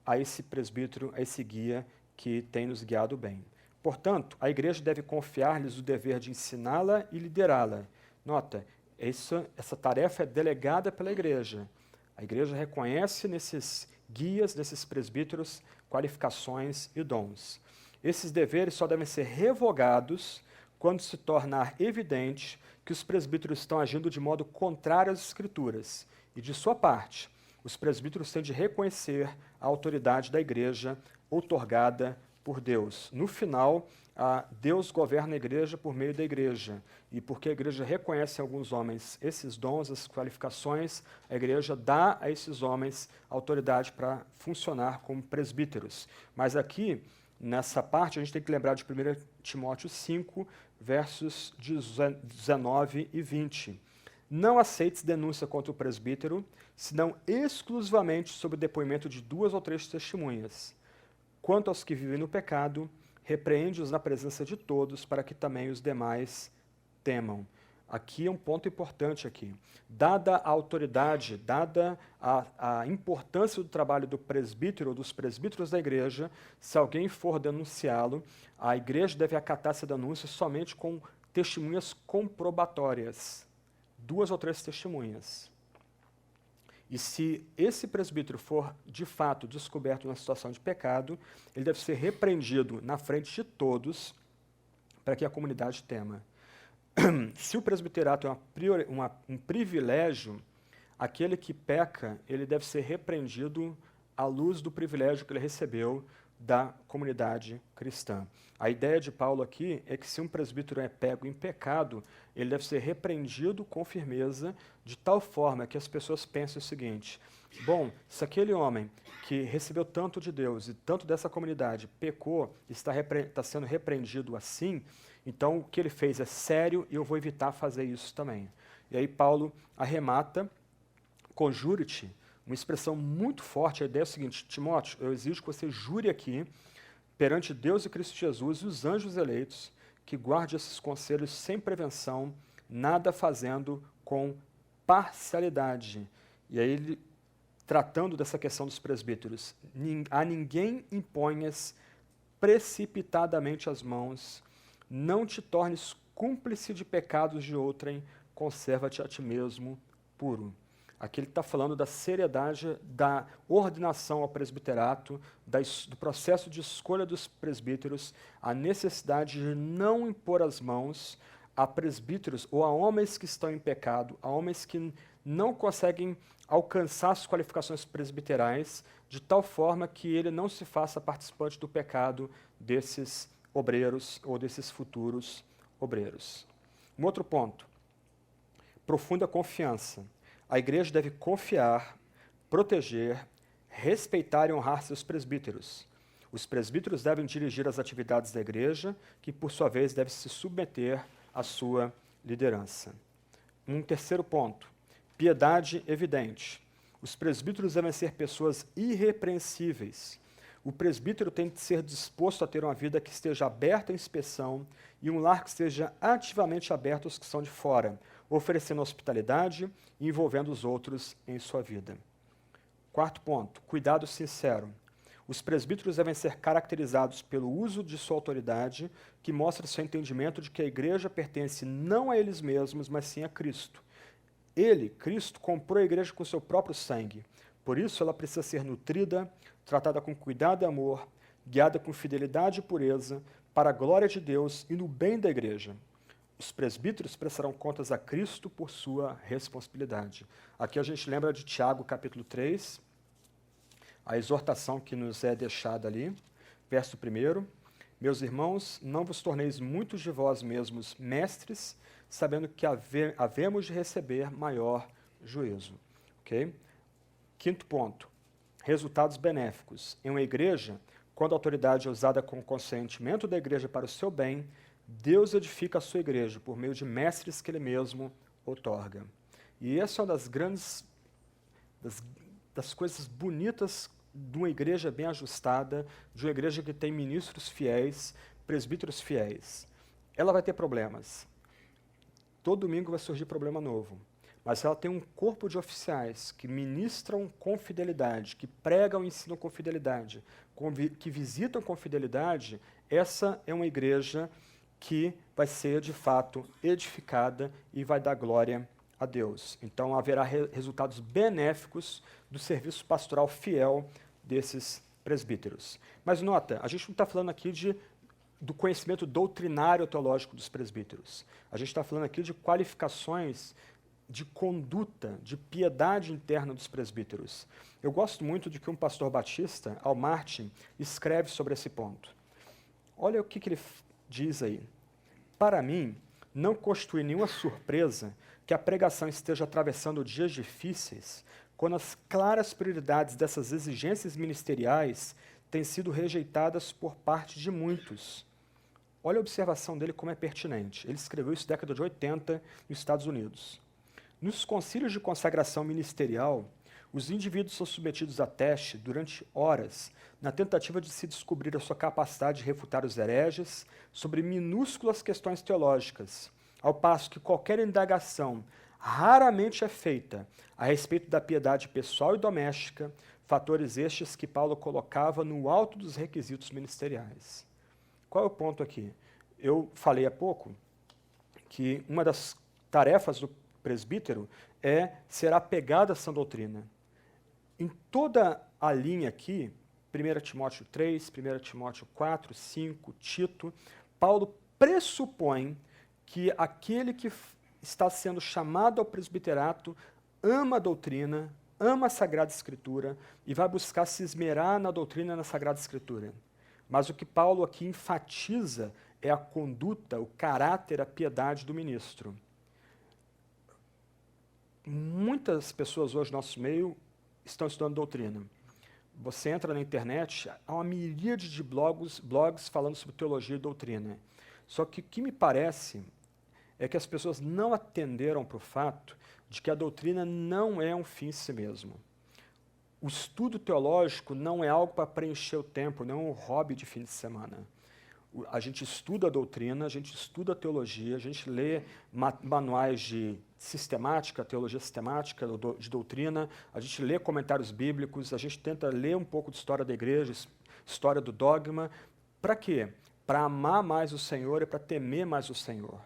a esse presbítero, a esse guia que tem nos guiado bem. Portanto, a igreja deve confiar-lhes o dever de ensiná-la e liderá-la. Nota, essa tarefa é delegada pela igreja. A igreja reconhece nesses guias, nesses presbíteros, qualificações e dons. Esses deveres só devem ser revogados quando se tornar evidente que os presbíteros estão agindo de modo contrário às Escrituras. E, de sua parte, os presbíteros têm de reconhecer a autoridade da igreja outorgada por Deus. No final, Deus governa a igreja por meio da igreja. E porque a igreja reconhece em alguns homens esses dons, essas qualificações, a igreja dá a esses homens autoridade para funcionar como presbíteros. Mas aqui, nessa parte, a gente tem que lembrar de 1 Timóteo 5, versos 19 e 20. Não aceites denúncia contra o presbítero, senão exclusivamente sob o depoimento de 2 ou 3 testemunhas. Quanto aos que vivem no pecado, repreende-os na presença de todos, para que também os demais temam. Aqui é um ponto importante aqui. Dada a autoridade, dada a importância do trabalho do presbítero ou dos presbíteros da igreja, se alguém for denunciá-lo, a igreja deve acatar essa denúncia somente com testemunhas comprobatórias. 2 ou 3 testemunhas. E se esse presbítero for, de fato, descoberto numa situação de pecado, ele deve ser repreendido na frente de todos, para que a comunidade tema. Se o presbiterato é um privilégio, aquele que peca, ele deve ser repreendido à luz do privilégio que ele recebeu da comunidade cristã. A ideia de Paulo aqui é que se um presbítero é pego em pecado, ele deve ser repreendido com firmeza, de tal forma que as pessoas pensem o seguinte: bom, se aquele homem que recebeu tanto de Deus e tanto dessa comunidade pecou, está sendo repreendido assim, então o que ele fez é sério e eu vou evitar fazer isso também. E aí Paulo arremata: conjure-te Uma expressão muito forte, a ideia é o seguinte: Timóteo, eu exijo que você jure aqui, perante Deus e Cristo Jesus e os anjos eleitos, que guarde esses conselhos sem prevenção, nada fazendo com parcialidade. E aí ele, tratando dessa questão dos presbíteros, a ninguém imponhas precipitadamente as mãos, não te tornes cúmplice de pecados de outrem, conserva-te a ti mesmo puro. Aqui ele está falando da seriedade da ordenação ao presbiterato, do processo de escolha dos presbíteros, a necessidade de não impor as mãos a presbíteros ou a homens que estão em pecado, a homens que não conseguem alcançar as qualificações presbiterais, de tal forma que ele não se faça participante do pecado desses obreiros ou desses futuros obreiros. Um outro ponto, profunda confiança. A igreja deve confiar, proteger, respeitar e honrar seus presbíteros. Os presbíteros devem dirigir as atividades da igreja, que por sua vez deve se submeter à sua liderança. Um terceiro ponto, piedade evidente. Os presbíteros devem ser pessoas irrepreensíveis. O presbítero tem de ser disposto a ter uma vida que esteja aberta à inspeção e um lar que esteja ativamente aberto aos que são de fora, oferecendo hospitalidade e envolvendo os outros em sua vida. Quarto ponto, cuidado sincero. Os presbíteros devem ser caracterizados pelo uso de sua autoridade, que mostra seu entendimento de que a igreja pertence não a eles mesmos, mas sim a Cristo. Ele, Cristo, comprou a igreja com seu próprio sangue. Por isso, ela precisa ser nutrida, tratada com cuidado e amor, guiada com fidelidade e pureza, para a glória de Deus e no bem da igreja. Os presbíteros prestarão contas a Cristo por sua responsabilidade. Aqui a gente lembra de Tiago, capítulo 3, a exortação que nos é deixada ali, verso 1. Meus irmãos, não vos torneis muitos de vós mesmos mestres, sabendo que havemos de receber maior juízo. Okay? Quinto ponto, resultados benéficos. Em uma igreja, quando a autoridade é usada com o consentimento da igreja para o seu bem, Deus edifica a sua igreja por meio de mestres que ele mesmo outorga. E essa é uma das grandes, das coisas bonitas de uma igreja bem ajustada, de uma igreja que tem ministros fiéis, presbíteros fiéis. Ela vai ter problemas. Todo domingo vai surgir problema novo. Mas ela tem um corpo de oficiais que ministram com fidelidade, que pregam e ensinam com fidelidade, que visitam com fidelidade. Essa é uma igreja que vai ser, de fato, edificada e vai dar glória a Deus. Então, haverá resultados benéficos do serviço pastoral fiel desses presbíteros. Mas nota, a gente não está falando aqui do conhecimento doutrinário teológico dos presbíteros. A gente está falando aqui de qualificações de conduta, de piedade interna dos presbíteros. Eu gosto muito de que um pastor batista, Al Martin, escreve sobre esse ponto. Olha o que ele diz aí. Para mim, não constitui nenhuma surpresa que a pregação esteja atravessando dias difíceis, quando as claras prioridades dessas exigências ministeriais têm sido rejeitadas por parte de muitos. Olha a observação dele como é pertinente. Ele escreveu isso na década de 80 nos Estados Unidos. Nos concílios de consagração ministerial, os indivíduos são submetidos a teste durante horas, na tentativa de se descobrir a sua capacidade de refutar os hereges sobre minúsculas questões teológicas, ao passo que qualquer indagação raramente é feita a respeito da piedade pessoal e doméstica, fatores estes que Paulo colocava no alto dos requisitos ministeriais. Qual é o ponto aqui? Eu falei há pouco que uma das tarefas do presbítero é ser apegado à sã doutrina. Em toda a linha aqui, 1 Timóteo 3, 1 Timóteo 4, 5, Tito, Paulo pressupõe que aquele que está sendo chamado ao presbiterato ama a doutrina, ama a Sagrada Escritura e vai buscar se esmerar na doutrina e na Sagrada Escritura. Mas o que Paulo aqui enfatiza é a conduta, o caráter, a piedade do ministro. Muitas pessoas hoje no nosso meio estão estudando doutrina. Você entra na internet, há uma miríade de blogs falando sobre teologia e doutrina. Só que o que me parece é que as pessoas não atenderam para o fato de que a doutrina não é um fim em si mesmo. o estudo teológico não é algo para preencher o tempo, não é um hobby de fim de semana. A gente estuda a doutrina, a gente estuda a teologia, a gente lê manuais de sistemática, teologia sistemática, de doutrina, a gente lê comentários bíblicos, a gente tenta ler um pouco de história da igreja, história do dogma. Para quê? Para amar mais o Senhor e para temer mais o Senhor.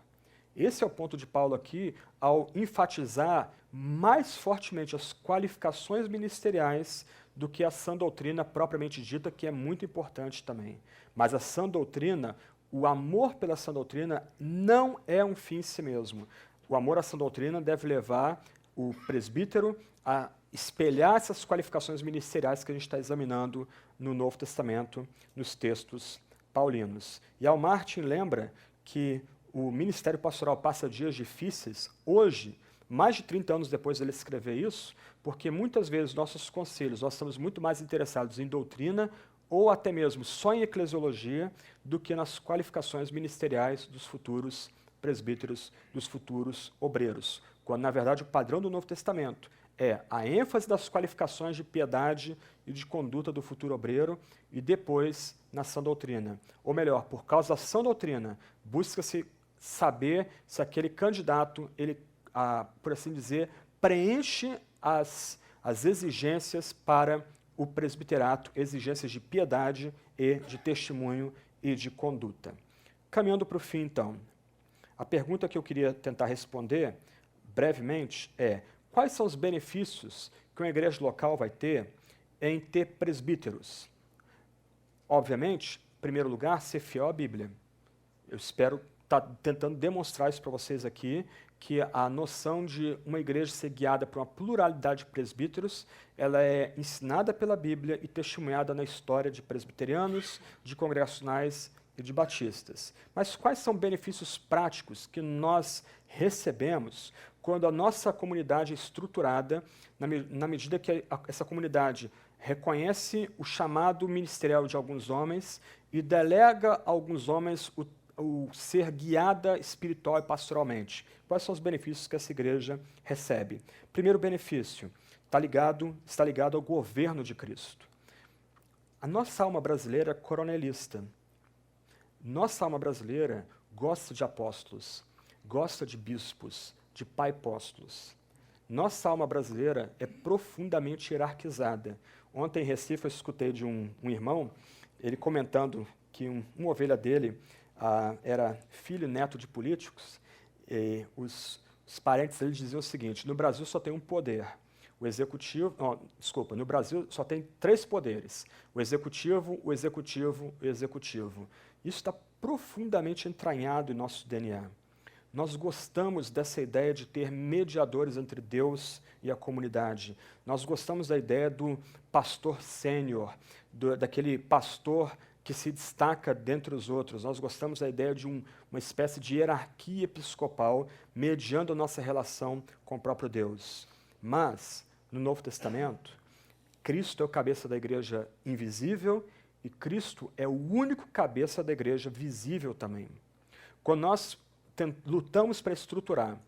Esse é o ponto de Paulo aqui, ao enfatizar mais fortemente as qualificações ministeriais do que a sã doutrina propriamente dita, que é muito importante também. Mas a sã doutrina, o amor pela sã doutrina não é um fim em si mesmo. O amor à sã doutrina deve levar o presbítero a espelhar essas qualificações ministeriais que a gente está examinando no Novo Testamento, nos textos paulinos. E Al Martin lembra que o ministério pastoral passa dias difíceis, hoje, mais de 30 anos depois dele escrever isso, porque muitas vezes nossos conselhos, nós estamos muito mais interessados em doutrina ou até mesmo só em eclesiologia do que nas qualificações ministeriais dos futuros presbíteros, dos futuros obreiros. Quando, na verdade, o padrão do Novo Testamento é a ênfase das qualificações de piedade e de conduta do futuro obreiro e depois na sã doutrina. Ou melhor, por causa da sã doutrina, busca-se saber se aquele candidato, ele, por assim dizer, preenche as exigências para o presbiterato, exigências de piedade e de testemunho e de conduta. Caminhando para o fim, então, a pergunta que eu queria tentar responder brevemente é: quais são os benefícios que uma igreja local vai ter em ter presbíteros? Obviamente, em primeiro lugar, ser fiel à Bíblia. Eu espero estar tentando demonstrar isso para vocês aqui, que a noção de uma igreja ser guiada por uma pluralidade de presbíteros, ela é ensinada pela Bíblia e testemunhada na história de presbiterianos, de congregacionais e de batistas. Mas quais são benefícios práticos que nós recebemos quando a nossa comunidade é estruturada, na medida que essa comunidade reconhece o chamado ministerial de alguns homens e delega a alguns homens o ser guiada espiritual e pastoralmente? Quais são os benefícios que essa igreja recebe? Primeiro benefício, está ligado ao governo de Cristo. A nossa alma brasileira é coronelista. Nossa alma brasileira gosta de apóstolos, gosta de bispos, de pai-apóstolos. Nossa alma brasileira é profundamente hierarquizada. Ontem em Recife eu escutei de um irmão, ele comentando que uma ovelha dele era filho e neto de políticos, e os parentes dele diziam o seguinte: no Brasil só tem um poder, o executivo, no Brasil só tem 3 poderes, o executivo, o executivo e o executivo. Isso está profundamente entranhado em nosso DNA. Nós gostamos dessa ideia de ter mediadores entre Deus e a comunidade. Nós gostamos da ideia do pastor sênior, daquele pastor que se destaca dentre os outros. Nós gostamos da ideia de uma espécie de hierarquia episcopal mediando a nossa relação com o próprio Deus. Mas, no Novo Testamento, Cristo é o cabeça da igreja invisível e Cristo é o único cabeça da igreja visível também. Quando nós lutamos para estruturar,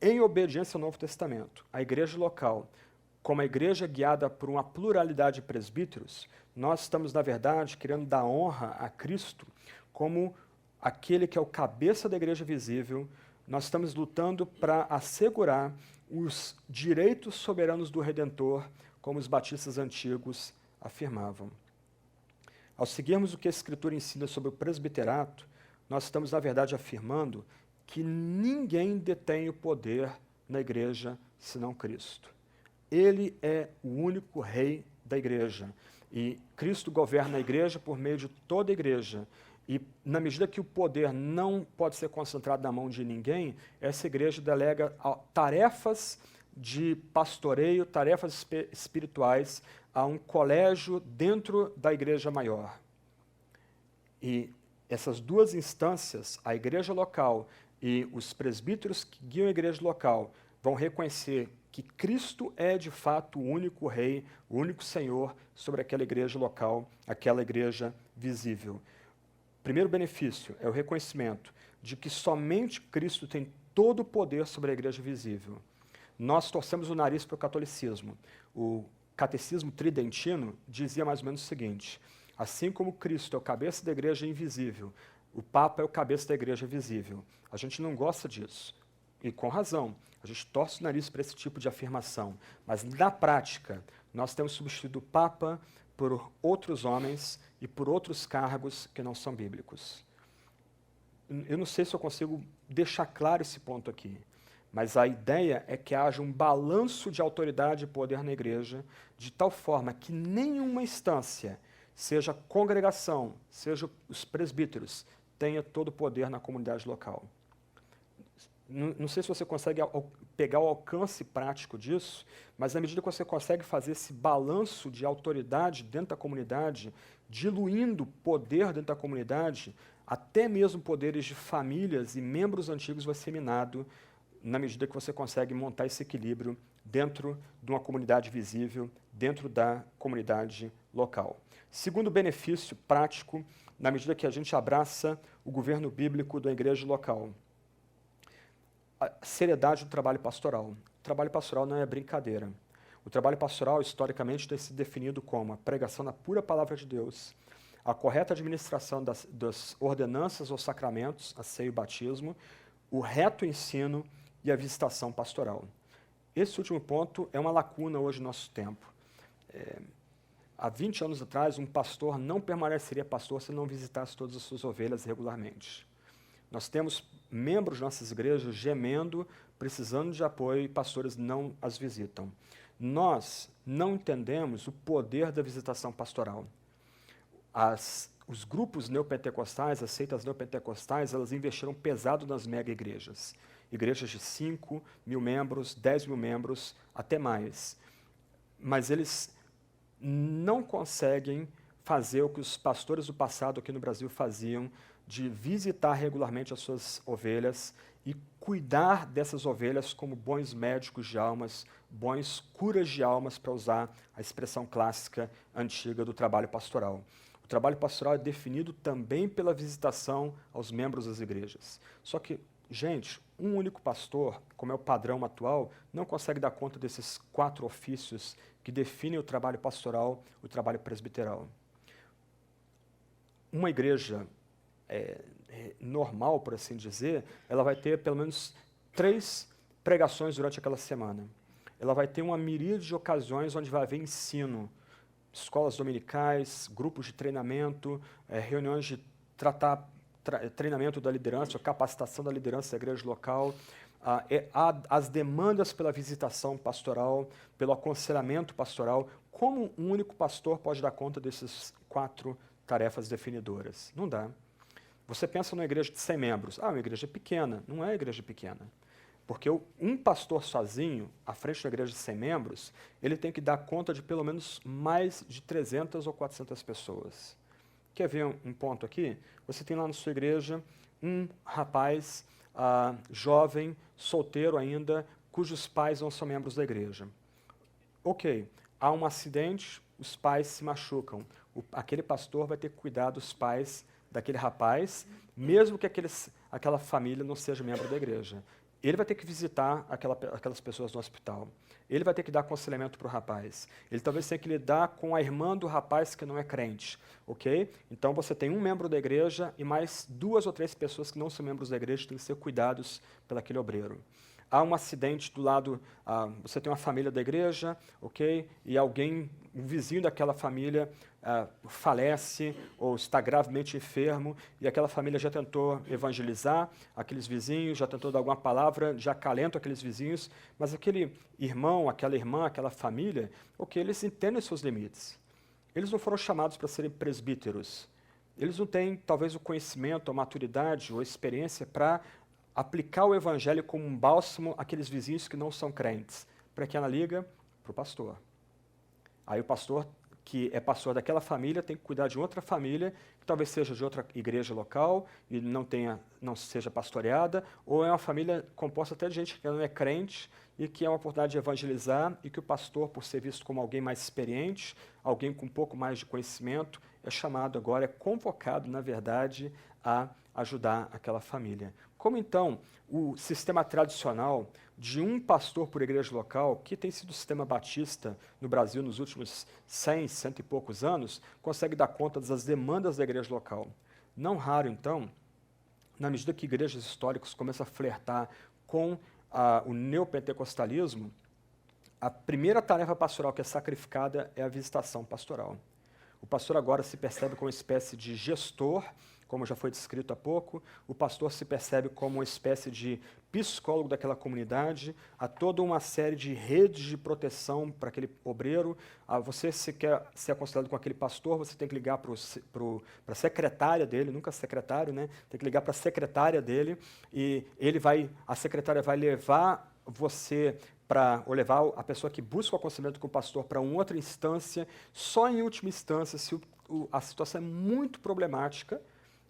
em obediência ao Novo Testamento, a igreja local, como a igreja guiada por uma pluralidade de presbíteros, nós estamos, na verdade, querendo dar honra a Cristo como aquele que é o cabeça da igreja visível. Nós estamos lutando para assegurar os direitos soberanos do Redentor, como os batistas antigos afirmavam. Ao seguirmos o que a Escritura ensina sobre o presbiterato, nós estamos, na verdade, afirmando que ninguém detém o poder na igreja senão Cristo. Ele é o único rei da igreja. E Cristo governa a igreja por meio de toda a igreja. E na medida que o poder não pode ser concentrado na mão de ninguém, essa igreja delega tarefas de pastoreio, tarefas espirituais a um colégio dentro da igreja maior. E essas duas instâncias, a igreja local e os presbíteros que guiam a igreja local, vão reconhecer que Cristo é de fato o único rei, o único Senhor sobre aquela igreja local, aquela igreja visível. Primeiro benefício é o reconhecimento de que somente Cristo tem todo o poder sobre a igreja visível. Nós torcemos o nariz para o catolicismo. O catecismo tridentino dizia mais ou menos o seguinte: assim como Cristo é o cabeça da igreja invisível, o Papa é o cabeça da igreja visível. A gente não gosta disso, e com razão. A gente torce o nariz para esse tipo de afirmação. Mas, na prática, nós temos substituído o Papa por outros homens e por outros cargos que não são bíblicos. Eu não sei se eu consigo deixar claro esse ponto aqui, mas a ideia é que haja um balanço de autoridade e poder na igreja, de tal forma que nenhuma instância, seja a congregação, seja os presbíteros, tenha todo o poder na comunidade local. Não sei se você consegue pegar o alcance prático disso, mas na medida que você consegue fazer esse balanço de autoridade dentro da comunidade, diluindo poder dentro da comunidade, até mesmo poderes de famílias e membros antigos vai ser minado, na medida que você consegue montar esse equilíbrio dentro de uma comunidade visível, dentro da comunidade local. Segundo benefício prático, na medida que a gente abraça o governo bíblico da igreja local, a seriedade do trabalho pastoral. O trabalho pastoral não é brincadeira. O trabalho pastoral, historicamente, tem sido definido como a pregação da pura palavra de Deus, a correta administração das ordenanças ou sacramentos, a ceia e o batismo, o reto ensino e a visitação pastoral. Esse último ponto é uma lacuna hoje no nosso tempo. Há 20 anos atrás, um pastor não permaneceria pastor se não visitasse todas as suas ovelhas regularmente. Nós temos membros de nossas igrejas gemendo, precisando de apoio, e pastores não as visitam. Nós não entendemos o poder da visitação pastoral. Os grupos neopentecostais, as seitas neopentecostais, elas investiram pesado nas mega-igrejas. Igrejas de 5 mil membros, 10 mil membros, até mais. Mas eles não conseguem fazer o que os pastores do passado aqui no Brasil faziam, de visitar regularmente as suas ovelhas e cuidar dessas ovelhas como bons médicos de almas, bons curas de almas, para usar a expressão clássica antiga do trabalho pastoral. O trabalho pastoral é definido também pela visitação aos membros das igrejas. Só que, gente, um único pastor, como é o padrão atual, não consegue dar conta desses 4 ofícios que definem o trabalho pastoral, o trabalho presbiteral. Uma igreja normal, por assim dizer, ela vai ter pelo menos 3 pregações durante aquela semana. Ela vai ter uma miríade de ocasiões onde vai haver ensino, escolas dominicais, grupos de treinamento, reuniões de treinamento da liderança, capacitação da liderança da igreja local, as demandas pela visitação pastoral, pelo aconselhamento pastoral. Como um único pastor pode dar conta dessas 4 tarefas definidoras? Não dá. Você pensa numa igreja de 100 membros. Uma igreja pequena. Não é igreja pequena. Porque um pastor sozinho, à frente da igreja de 100 membros, ele tem que dar conta de pelo menos mais de 300 ou 400 pessoas. Quer ver um ponto aqui? Você tem lá na sua igreja um rapaz jovem, solteiro ainda, cujos pais não são membros da igreja. Ok, há um acidente, os pais se machucam. Aquele pastor vai ter que cuidar dos pais daquele rapaz, mesmo que aquela família não seja membro da igreja. Ele vai ter que visitar aquelas pessoas no hospital. Ele vai ter que dar aconselhamento para o rapaz. Ele talvez tenha que lidar com a irmã do rapaz que não é crente, ok? Então você tem um membro da igreja e mais 2 ou 3 pessoas que não são membros da igreja que têm que ser cuidados pelaquele obreiro. Há um acidente do lado, você tem uma família da igreja, ok? E um vizinho daquela família falece ou está gravemente enfermo, e aquela família já tentou evangelizar aqueles vizinhos, já tentou dar alguma palavra de acalento àqueles vizinhos, mas aquele irmão, aquela irmã, aquela família, ok, eles entendem seus limites. Eles não foram chamados para serem presbíteros. Eles não têm, talvez, o conhecimento, a maturidade ou a experiência para aplicar o evangelho como um bálsamo àqueles vizinhos que não são crentes. Para quem ela liga? Para o pastor. Aí o pastor, que é pastor daquela família, tem que cuidar de outra família, que talvez seja de outra igreja local e não seja pastoreada, ou é uma família composta até de gente que não é crente e que é uma oportunidade de evangelizar, e que o pastor, por ser visto como alguém mais experiente, alguém com um pouco mais de conhecimento, é chamado agora, é convocado, na verdade, a ajudar aquela família. Como então o sistema tradicional de um pastor por igreja local, que tem sido o sistema batista no Brasil nos últimos 100, cento e poucos anos, consegue dar conta das demandas da igreja local. Não raro, então, na medida que igrejas históricas começam a flertar com o neopentecostalismo, a primeira tarefa pastoral que é sacrificada é a visitação pastoral. O pastor agora se percebe como uma espécie de gestor, como já foi descrito há pouco. O pastor se percebe como uma espécie de psicólogo daquela comunidade. Há toda uma série de redes de proteção para aquele obreiro. Você, se quer ser aconselhado com aquele pastor, você tem que ligar para a secretária dele, nunca secretário, né? Tem que ligar para a secretária dele e a secretária vai levar você ou levar a pessoa que busca o aconselhamento com o pastor para uma outra instância. Só em última instância, se a situação é muito problemática,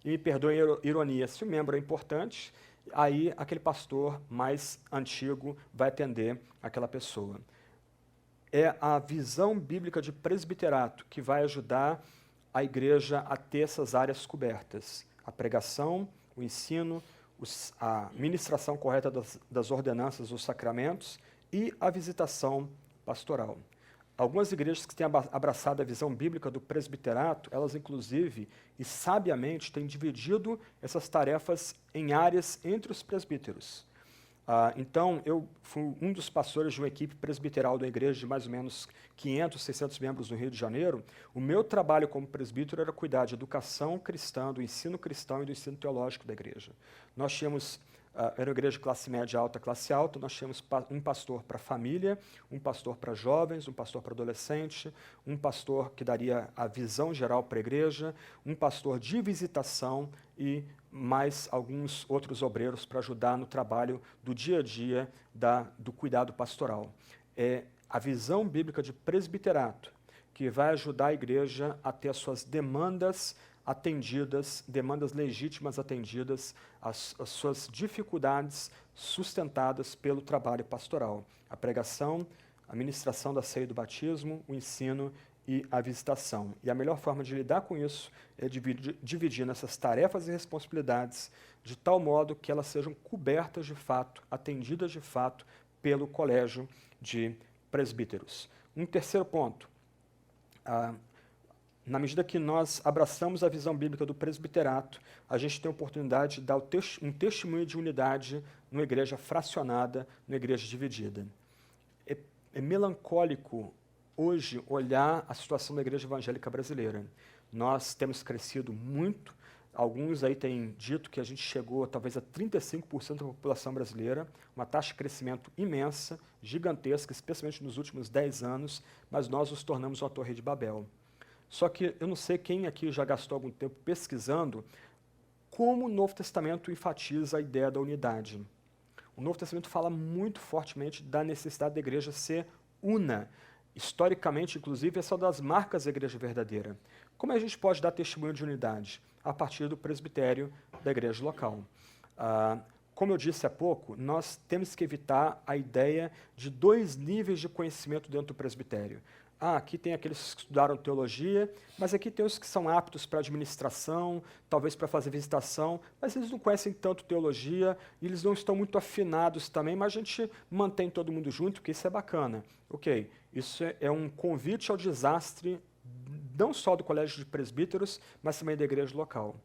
e me perdoem a ironia, se o membro é importante, aí aquele pastor mais antigo vai atender aquela pessoa. É a visão bíblica de presbiterato que vai ajudar a igreja a ter essas áreas cobertas. A pregação, o ensino, a ministração correta das ordenanças, dos sacramentos e a visitação pastoral. Algumas igrejas que têm abraçado a visão bíblica do presbiterato, elas inclusive e sabiamente têm dividido essas tarefas em áreas entre os presbíteros. Então, eu fui um dos pastores de uma equipe presbiteral da igreja de mais ou menos 500, 600 membros no Rio de Janeiro. O meu trabalho como presbítero era cuidar de educação cristã, do ensino cristão e do ensino teológico da igreja. Nós tínhamos, era uma igreja de classe média alta, classe alta, nós tínhamos um pastor para família, um pastor para jovens, um pastor para adolescente, um pastor que daria a visão geral para a igreja, um pastor de visitação e mais alguns outros obreiros para ajudar no trabalho do dia a dia do cuidado pastoral. É a visão bíblica de presbiterato que vai ajudar a igreja a ter as suas demandas atendidas, demandas legítimas atendidas, as suas dificuldades sustentadas pelo trabalho pastoral. A pregação, a ministração da ceia do batismo, o ensino e a visitação. E a melhor forma de lidar com isso é dividir nessas tarefas e responsabilidades de tal modo que elas sejam cobertas de fato, atendidas de fato pelo colégio de presbíteros. Um terceiro ponto. Na medida que nós abraçamos a visão bíblica do presbiterato, a gente tem a oportunidade de dar um testemunho de unidade numa igreja fracionada, numa igreja dividida. É melancólico hoje olhar a situação da igreja evangélica brasileira. Nós temos crescido muito, alguns aí têm dito que a gente chegou talvez a 35% da população brasileira, uma taxa de crescimento imensa, gigantesca, especialmente nos últimos 10 anos, mas nós nos tornamos uma torre de Babel. Só que eu não sei quem aqui já gastou algum tempo pesquisando como o Novo Testamento enfatiza a ideia da unidade. O Novo Testamento fala muito fortemente da necessidade da igreja ser una. Historicamente, inclusive, essa é uma das marcas da igreja verdadeira. Como a gente pode dar testemunho de unidade? A partir do presbitério da igreja local. Como eu disse há pouco, nós temos que evitar a ideia de dois níveis de conhecimento dentro do presbitério. Aqui tem aqueles que estudaram teologia, mas aqui tem os que são aptos para administração, talvez para fazer visitação, mas eles não conhecem tanto teologia, e eles não estão muito afinados também, mas a gente mantém todo mundo junto, porque isso é bacana. Ok, isso é um convite ao desastre, não só do colégio de presbíteros, mas também da igreja local.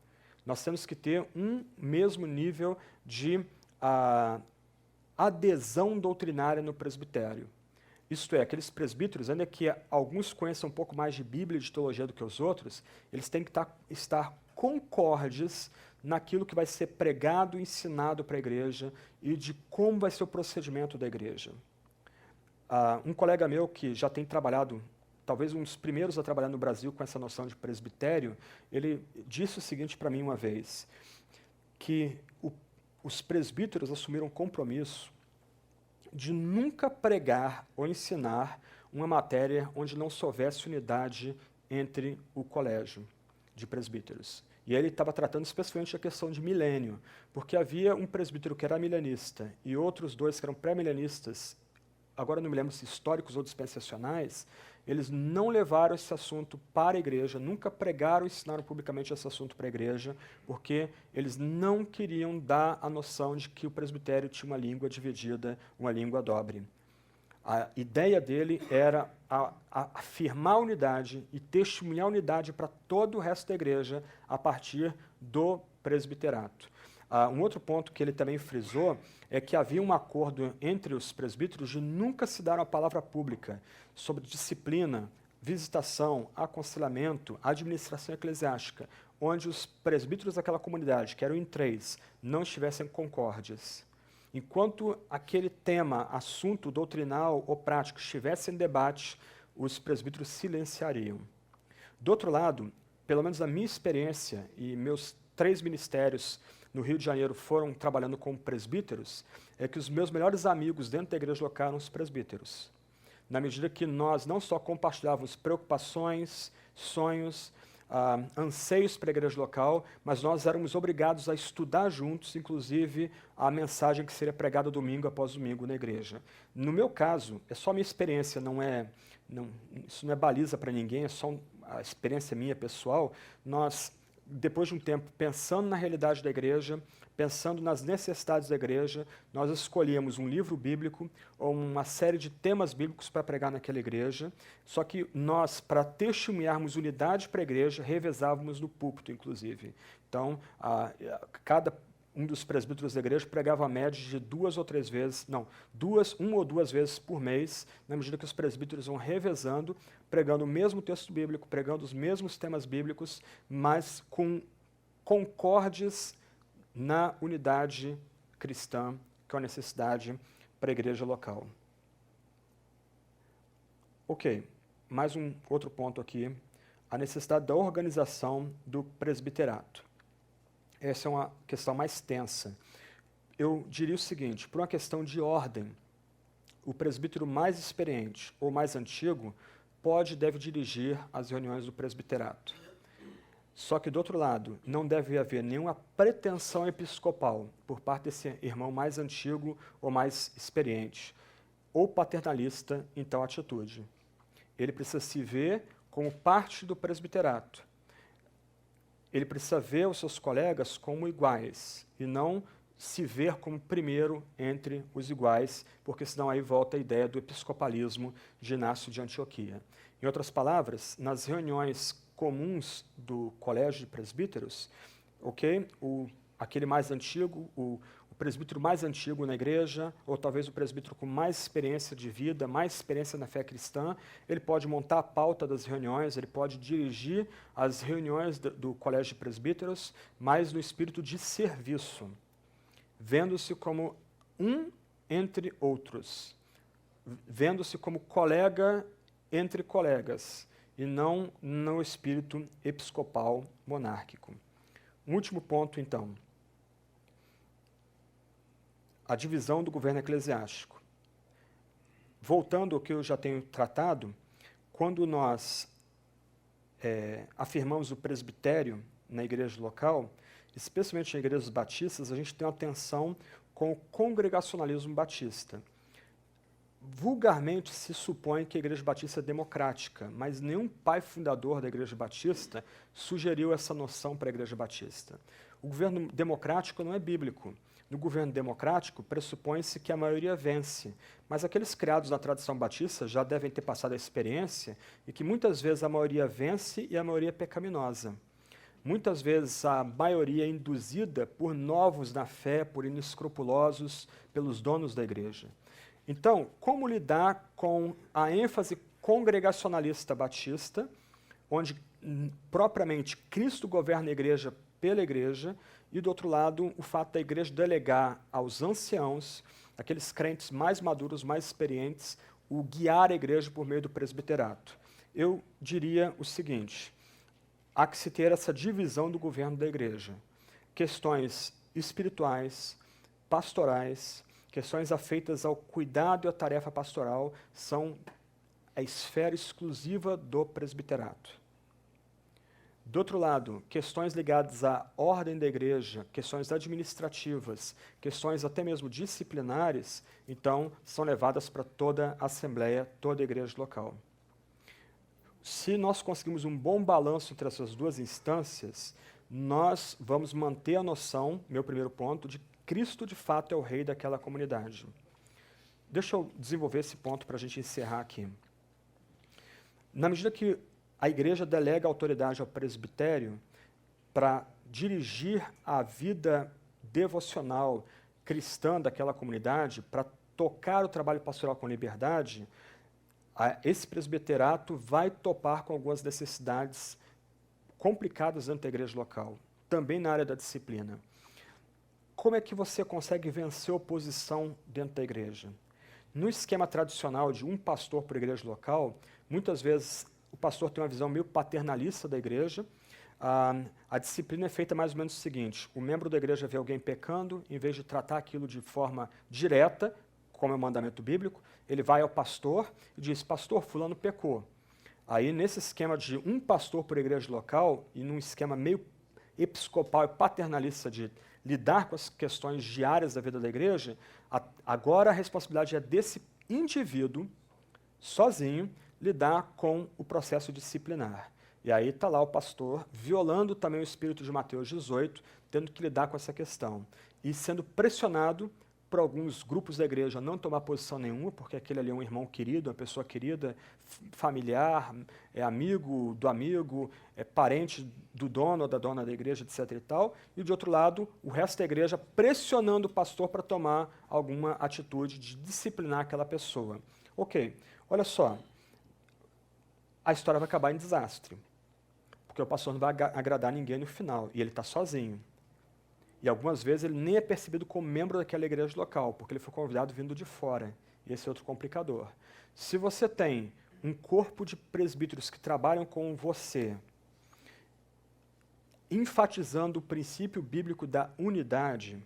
Nós temos que ter um mesmo nível de adesão doutrinária no presbitério. Isto é, aqueles presbíteros, ainda que alguns conheçam um pouco mais de Bíblia e de teologia do que os outros, eles têm que estar concordes naquilo que vai ser pregado e ensinado para a igreja e de como vai ser o procedimento da igreja. Um colega meu que já tem trabalhado, talvez um dos primeiros a trabalhar no Brasil com essa noção de presbitério, ele disse o seguinte para mim uma vez, que os presbíteros assumiram um compromisso de nunca pregar ou ensinar uma matéria onde não houvesse unidade entre o colégio de presbíteros. E ele estava tratando especificamente a questão de milênio, porque havia um presbítero que era milenista e outros dois que eram pré-milenistas agora não me lembro se históricos ou dispensacionais, eles não levaram esse assunto para a igreja, nunca pregaram e ensinaram publicamente esse assunto para a igreja, porque eles não queriam dar a noção de que o presbitério tinha uma língua dividida, uma língua dobre. A ideia dele era afirmar a unidade e testemunhar a unidade para todo o resto da igreja a partir do presbiterato. Um outro ponto que ele também frisou é que havia um acordo entre os presbíteros de nunca se dar uma palavra pública sobre disciplina, visitação, aconselhamento, administração eclesiástica, onde os presbíteros daquela comunidade, que eram em 3, não estivessem concórdias. Enquanto aquele tema, assunto doutrinal ou prático estivesse em debate, os presbíteros silenciariam. Do outro lado, pelo menos a minha experiência e meus 3 ministérios no Rio de Janeiro foram trabalhando com presbíteros, é que os meus melhores amigos dentro da igreja local eram os presbíteros. Na medida que nós não só compartilhávamos preocupações, sonhos, anseios para a igreja local, mas nós éramos obrigados a estudar juntos, inclusive, a mensagem que seria pregada domingo após domingo na igreja. No meu caso, é só minha experiência, isso não é baliza para ninguém, é só a experiência minha pessoal. Nós, depois de um tempo, pensando na realidade da igreja, pensando nas necessidades da igreja, nós escolhíamos um livro bíblico ou uma série de temas bíblicos para pregar naquela igreja, só que nós, para testemunharmos unidade para a igreja, revezávamos no púlpito, inclusive. Então, cada um dos presbíteros da igreja pregava a média de 2 ou 3 vezes, uma ou duas vezes por mês, na medida que os presbíteros vão revezando, pregando o mesmo texto bíblico, pregando os mesmos temas bíblicos, mas com concordes na unidade cristã, que é uma necessidade para a igreja local. Ok, mais um outro ponto aqui, a necessidade da organização do presbiterato. Essa é uma questão mais tensa. Eu diria o seguinte, por uma questão de ordem, o presbítero mais experiente ou mais antigo pode e deve dirigir as reuniões do presbiterato. Só que, do outro lado, não deve haver nenhuma pretensão episcopal por parte desse irmão mais antigo ou mais experiente, ou paternalista em tal atitude. Ele precisa se ver como parte do presbiterato. Ele precisa ver os seus colegas como iguais e não se ver como primeiro entre os iguais, porque senão aí volta a ideia do episcopalismo de Inácio de Antioquia. Em outras palavras, nas reuniões comuns do colégio de presbíteros, ok? Aquele mais antigo, o presbítero mais antigo na igreja, ou talvez o presbítero com mais experiência de vida, mais experiência na fé cristã, ele pode montar a pauta das reuniões, ele pode dirigir as reuniões do colégio de presbíteros, mas no espírito de serviço, vendo-se como um entre outros, vendo-se como colega entre colegas, e não no espírito episcopal monárquico. Um último ponto, então. A divisão do governo eclesiástico. Voltando ao que eu já tenho tratado, quando nós afirmamos o presbitério na igreja local, especialmente em igrejas batistas, a gente tem uma tensão com o congregacionalismo batista. Vulgarmente se supõe que a Igreja Batista é democrática, mas nenhum pai fundador da Igreja Batista sugeriu essa noção para a Igreja Batista. O governo democrático não é bíblico. No governo democrático, pressupõe-se que a maioria vence, mas aqueles criados na tradição batista já devem ter passado a experiência e que muitas vezes a maioria vence e a maioria é pecaminosa. Muitas vezes a maioria é induzida por novos na fé, por inescrupulosos, pelos donos da igreja. Então, como lidar com a ênfase congregacionalista batista, onde propriamente Cristo governa a igreja pela igreja, e do outro lado, o fato da igreja delegar aos anciãos, aqueles crentes mais maduros, mais experientes, o guiar a igreja por meio do presbiterato. Eu diria o seguinte, há que se ter essa divisão do governo da igreja. Questões espirituais, pastorais, questões afeitas ao cuidado e à tarefa pastoral são a esfera exclusiva do presbiterato. Do outro lado, questões ligadas à ordem da igreja, questões administrativas, questões até mesmo disciplinares, então, são levadas para toda a assembleia, toda a igreja local. Se nós conseguimos um bom balanço entre essas duas instâncias, nós vamos manter a noção, meu primeiro ponto, de que Cristo de fato é o rei daquela comunidade. Deixa eu desenvolver esse ponto para a gente encerrar aqui. Na medida que a igreja delega autoridade ao presbitério para dirigir a vida devocional cristã daquela comunidade, para tocar o trabalho pastoral com liberdade, esse presbiterato vai topar com algumas necessidades complicadas dentro da igreja local, também na área da disciplina. Como é que você consegue vencer a oposição dentro da igreja? No esquema tradicional de um pastor por igreja local, muitas vezes o pastor tem uma visão meio paternalista da igreja. A disciplina é feita mais ou menos o seguinte: o membro da igreja vê alguém pecando, em vez de tratar aquilo de forma direta, como é o mandamento bíblico, ele vai ao pastor e diz: pastor, fulano pecou. Aí, nesse esquema de um pastor por igreja local, e num esquema meio episcopal e paternalista de lidar com as questões diárias da vida da igreja, agora a responsabilidade é desse indivíduo, sozinho, lidar com o processo disciplinar. E aí está lá o pastor, violando também o espírito de Mateus 18, tendo que lidar com essa questão. E sendo pressionado por alguns grupos da igreja a não tomar posição nenhuma, porque aquele ali é um irmão querido, uma pessoa querida, familiar, é amigo do amigo, é parente do dono ou da dona da igreja, etc. e tal. E, de outro lado, o resto da igreja pressionando o pastor para tomar alguma atitude de disciplinar aquela pessoa. Ok, olha só, a história vai acabar em desastre, porque o pastor não vai agradar ninguém no final, e ele está sozinho. E algumas vezes ele nem é percebido como membro daquela igreja local, porque ele foi convidado vindo de fora. E esse é outro complicador. Se você tem um corpo de presbíteros que trabalham com você, enfatizando o princípio bíblico da unidade,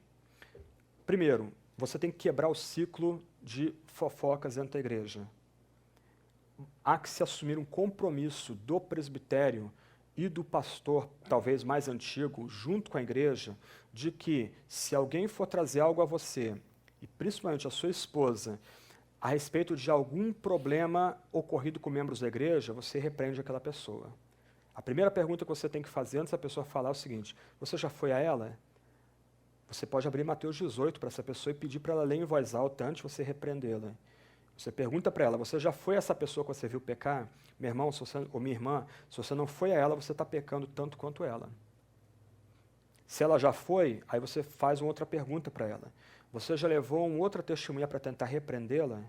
primeiro, você tem que quebrar o ciclo de fofocas dentro da igreja. Há que se assumir um compromisso do presbitério e do pastor, talvez mais antigo, junto com a igreja, de que se alguém for trazer algo a você, e principalmente a sua esposa, a respeito de algum problema ocorrido com membros da igreja, você repreende aquela pessoa. A primeira pergunta que você tem que fazer antes da pessoa falar é o seguinte: você já foi a ela? Você pode abrir Mateus 18 para essa pessoa e pedir para ela ler em voz alta antes de você repreendê-la. Você pergunta para ela: você já foi essa pessoa que você viu pecar? Meu irmão, ou minha irmã, se você não foi a ela, você está pecando tanto quanto ela. Se ela já foi, aí você faz uma outra pergunta para ela. Você já levou uma outra testemunha para tentar repreendê-la?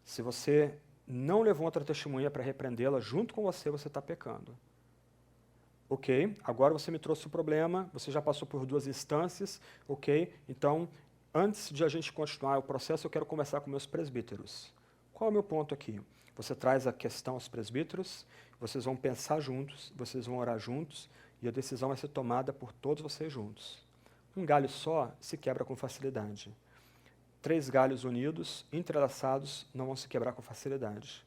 Se você não levou outra testemunha para repreendê-la, junto com você, você está pecando. Ok, agora você me trouxe o problema, você já passou por duas instâncias, ok? Então, antes de a gente continuar o processo, eu quero conversar com meus presbíteros. Qual é o meu ponto aqui? Você traz a questão aos presbíteros, vocês vão pensar juntos, vocês vão orar juntos, e a decisão vai ser tomada por todos vocês juntos. Um galho só se quebra com facilidade. 3 galhos unidos, entrelaçados, não vão se quebrar com facilidade.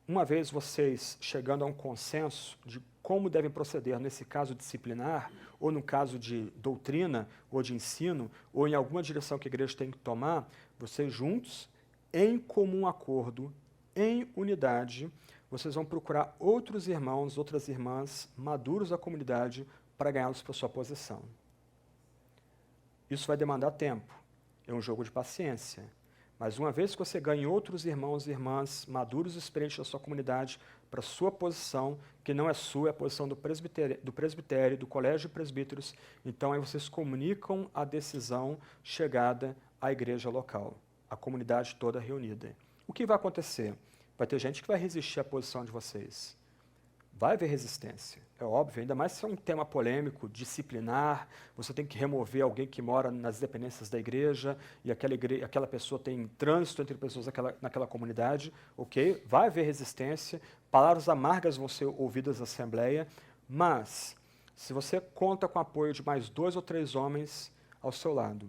Uma vez vocês chegando a um consenso de como devem proceder nesse caso disciplinar, ou no caso de doutrina, ou de ensino, ou em alguma direção que a igreja tem que tomar, vocês juntos, em comum acordo, em unidade, vocês vão procurar outros irmãos, outras irmãs maduros da comunidade para ganhá-los para sua posição. Isso vai demandar tempo, é um jogo de paciência. Mas uma vez que você ganhe outros irmãos e irmãs maduros e experientes da sua comunidade para a sua posição, que não é sua, é a posição do presbitério, do colégio de presbíteros, então aí vocês comunicam a decisão chegada à igreja local, a comunidade toda reunida. O que vai acontecer? Vai ter gente que vai resistir à posição de vocês. Vai haver resistência, é óbvio, ainda mais se é um tema polêmico, disciplinar, você tem que remover alguém que mora nas dependências da igreja e aquela pessoa tem trânsito entre pessoas naquela comunidade, ok? Vai haver resistência, palavras amargas vão ser ouvidas na assembleia, mas se você conta com o apoio de mais 2 ou 3 homens ao seu lado,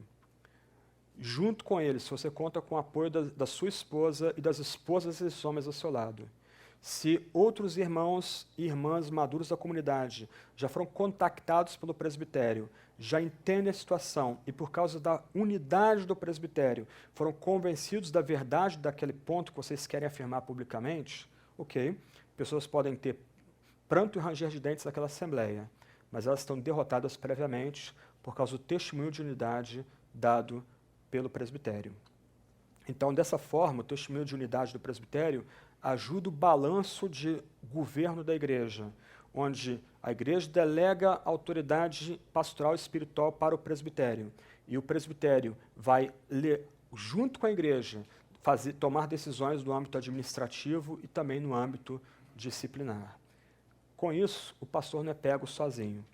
junto com eles, se você conta com o apoio da sua esposa e das esposas desses homens ao seu lado, Se outros irmãos e irmãs maduros da comunidade já foram contactados pelo presbitério, já entendem a situação e por causa da unidade do presbitério foram convencidos da verdade daquele ponto que vocês querem afirmar publicamente, ok, pessoas podem ter pranto e ranger de dentes naquela assembleia, mas elas estão derrotadas previamente por causa do testemunho de unidade dado pelo presbitério. Então, dessa forma, o testemunho de unidade do presbitério ajuda o balanço de governo da igreja, onde a igreja delega a autoridade pastoral e espiritual para o presbitério, e o presbitério vai, junto com a igreja, tomar decisões no âmbito administrativo e também no âmbito disciplinar. Com isso, o pastor não é pego sozinho.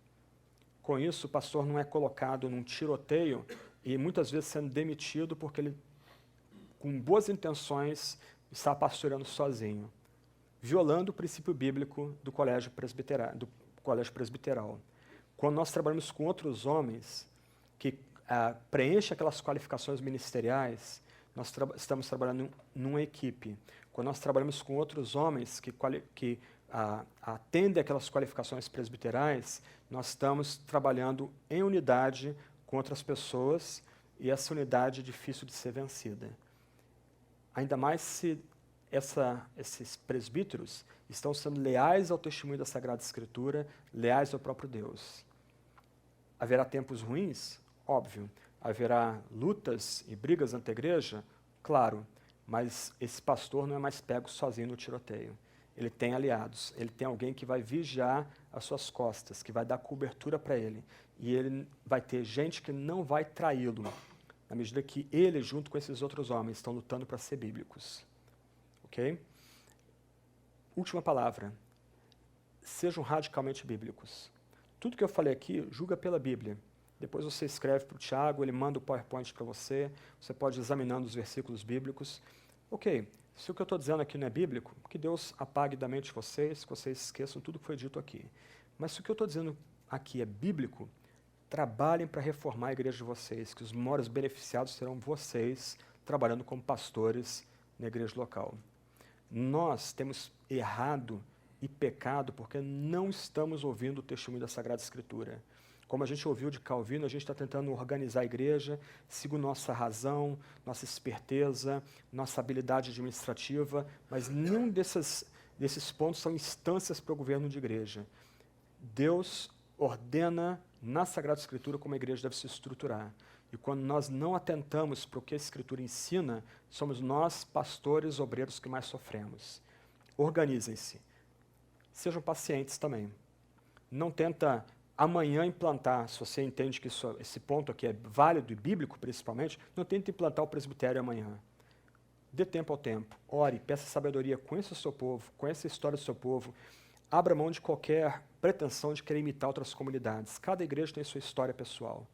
Com isso, o pastor não é colocado num tiroteio e muitas vezes sendo demitido porque ele, com boas intenções, está pastoreando sozinho, violando o princípio bíblico do colégio presbiteral. Quando nós trabalhamos com outros homens que preenchem aquelas qualificações ministeriais, nós estamos trabalhando numa equipe. Quando nós trabalhamos com outros homens que atendem aquelas qualificações presbiterais, nós estamos trabalhando em unidade com outras pessoas e essa unidade é difícil de ser vencida. Ainda mais se esses presbíteros estão sendo leais ao testemunho da Sagrada Escritura, leais ao próprio Deus. Haverá tempos ruins? Óbvio. Haverá lutas e brigas ante a igreja? Claro. Mas esse pastor não é mais pego sozinho no tiroteio. Ele tem aliados, ele tem alguém que vai vigiar as suas costas, que vai dar cobertura para ele. E ele vai ter gente que não vai traí-lo, na medida que ele, junto com esses outros homens, estão lutando para ser bíblicos. Ok? Última palavra. Sejam radicalmente bíblicos. Tudo que eu falei aqui, julga pela Bíblia. Depois você escreve para o Tiago, ele manda o PowerPoint para você, você pode ir examinando os versículos bíblicos. Ok, se o que eu estou dizendo aqui não é bíblico, que Deus apague da mente de vocês, que vocês esqueçam tudo que foi dito aqui. Mas se o que eu estou dizendo aqui é bíblico, trabalhem para reformar a igreja de vocês, que os maiores beneficiados serão vocês, trabalhando como pastores na igreja local. Nós temos errado e pecado porque não estamos ouvindo o testemunho da Sagrada Escritura. Como a gente ouviu de Calvino, a gente está tentando organizar a igreja, segundo nossa razão, nossa esperteza, nossa habilidade administrativa, mas nenhum desses pontos são instâncias para o governo de igreja. Deus ordena na Sagrada Escritura como a igreja deve se estruturar. E quando nós não atentamos para o que a Escritura ensina, somos nós, pastores, obreiros, que mais sofremos. Organizem-se. Sejam pacientes também. Não tenta amanhã implantar, se você entende que esse ponto aqui é válido e bíblico principalmente, não tente implantar o presbitério amanhã. Dê tempo ao tempo. Ore, peça sabedoria, conheça o seu povo, conheça a história do seu povo. Abra mão de qualquer pretensão de querer imitar outras comunidades. Cada igreja tem sua história pessoal.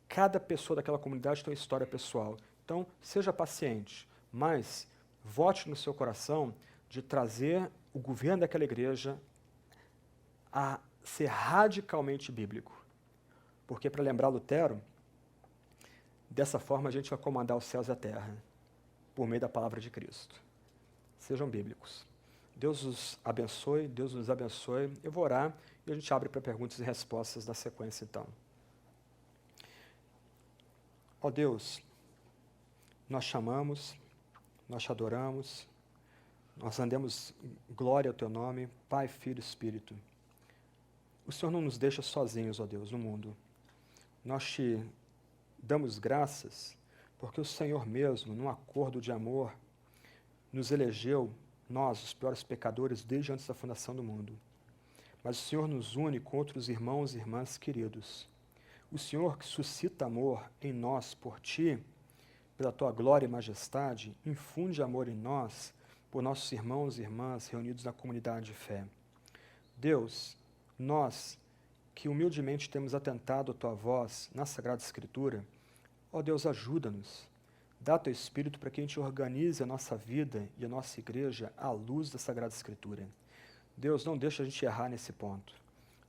Cada pessoa daquela comunidade tem uma história pessoal. Então, seja paciente, mas vote no seu coração de trazer o governo daquela igreja a ser radicalmente bíblico. Porque, para lembrar Lutero, dessa forma a gente vai comandar os céus e a terra, por meio da palavra de Cristo. Sejam bíblicos. Deus os abençoe, Deus nos abençoe. Eu vou orar e a gente abre para perguntas e respostas na sequência, então. Ó Deus, nós chamamos, nós te adoramos, nós rendemos glória ao teu nome, Pai, Filho e Espírito. O Senhor não nos deixa sozinhos, ó Deus, no mundo. Nós te damos graças porque o Senhor mesmo, num acordo de amor, nos elegeu, nós, os piores pecadores, desde antes da fundação do mundo. Mas o Senhor nos une com outros irmãos e irmãs queridos. O Senhor que suscita amor em nós por Ti, pela Tua glória e majestade, infunde amor em nós por nossos irmãos e irmãs reunidos na comunidade de fé. Deus, nós que humildemente temos atentado à Tua voz na Sagrada Escritura, ó Deus, ajuda-nos. Dá Teu Espírito para que a gente organize a nossa vida e a nossa igreja à luz da Sagrada Escritura. Deus, não deixa a gente errar nesse ponto.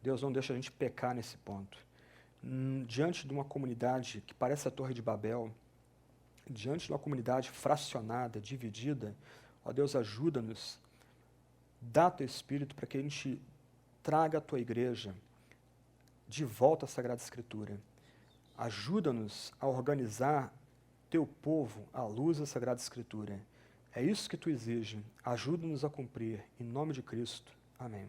Deus, não deixa a gente pecar nesse ponto. Diante de uma comunidade que parece a Torre de Babel, diante de uma comunidade fracionada, dividida, ó Deus, ajuda-nos dá teu Espírito para que a gente traga a tua igreja de volta à Sagrada Escritura. Ajuda-nos a organizar teu povo à luz da Sagrada Escritura. É isso que tu exige. Ajuda-nos a cumprir. Em nome de Cristo. Amém.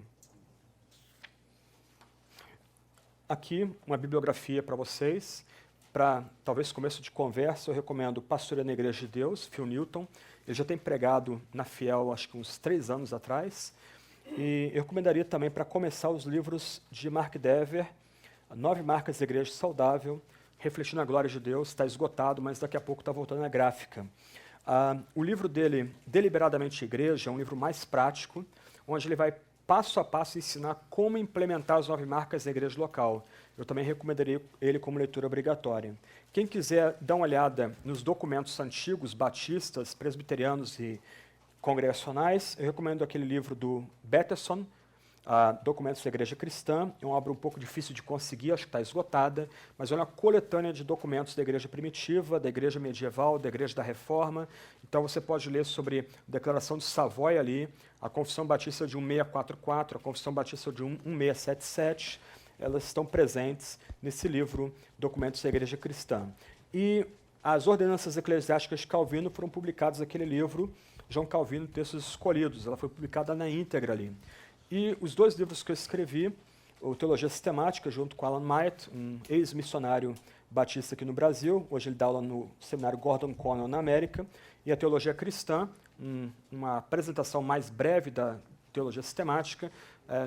Aqui, uma bibliografia para vocês. Para, talvez, começo de conversa, eu recomendo Pastoreio na Igreja de Deus, Phil Newton. Ele já tem pregado na Fiel, acho que uns 3 anos atrás. E eu recomendaria também, para começar, os livros de Mark Dever, 9 Marcas da Igreja Saudável, Refletindo a Glória de Deus. Está esgotado, mas daqui a pouco está voltando na gráfica. O livro dele, Deliberadamente Igreja, é um livro mais prático, onde ele vai passo a passo ensinar como implementar as 9 marcas da igreja local. Eu também recomendaria ele como leitura obrigatória. Quem quiser dar uma olhada nos documentos antigos, batistas, presbiterianos e congregacionais, eu recomendo aquele livro do Batterson, Documentos da Igreja Cristã. É uma obra um pouco difícil de conseguir, acho que está esgotada, mas é uma coletânea de documentos da Igreja Primitiva, da Igreja Medieval, da Igreja da Reforma. Então você pode ler sobre a Declaração de Savoy ali, a Confissão Batista de 1644, a Confissão Batista de 1677. Elas estão presentes nesse livro, Documentos da Igreja Cristã. E as ordenanças eclesiásticas de Calvino foram publicadas naquele livro, João Calvino, Textos Escolhidos. Ela foi publicada na íntegra ali. E os 2 livros que eu escrevi, o Teologia Sistemática, junto com Alan Myatt, um ex-missionário batista aqui no Brasil, hoje ele dá aula no seminário Gordon Conwell na América, e a Teologia Cristã, uma apresentação mais breve da Teologia Sistemática.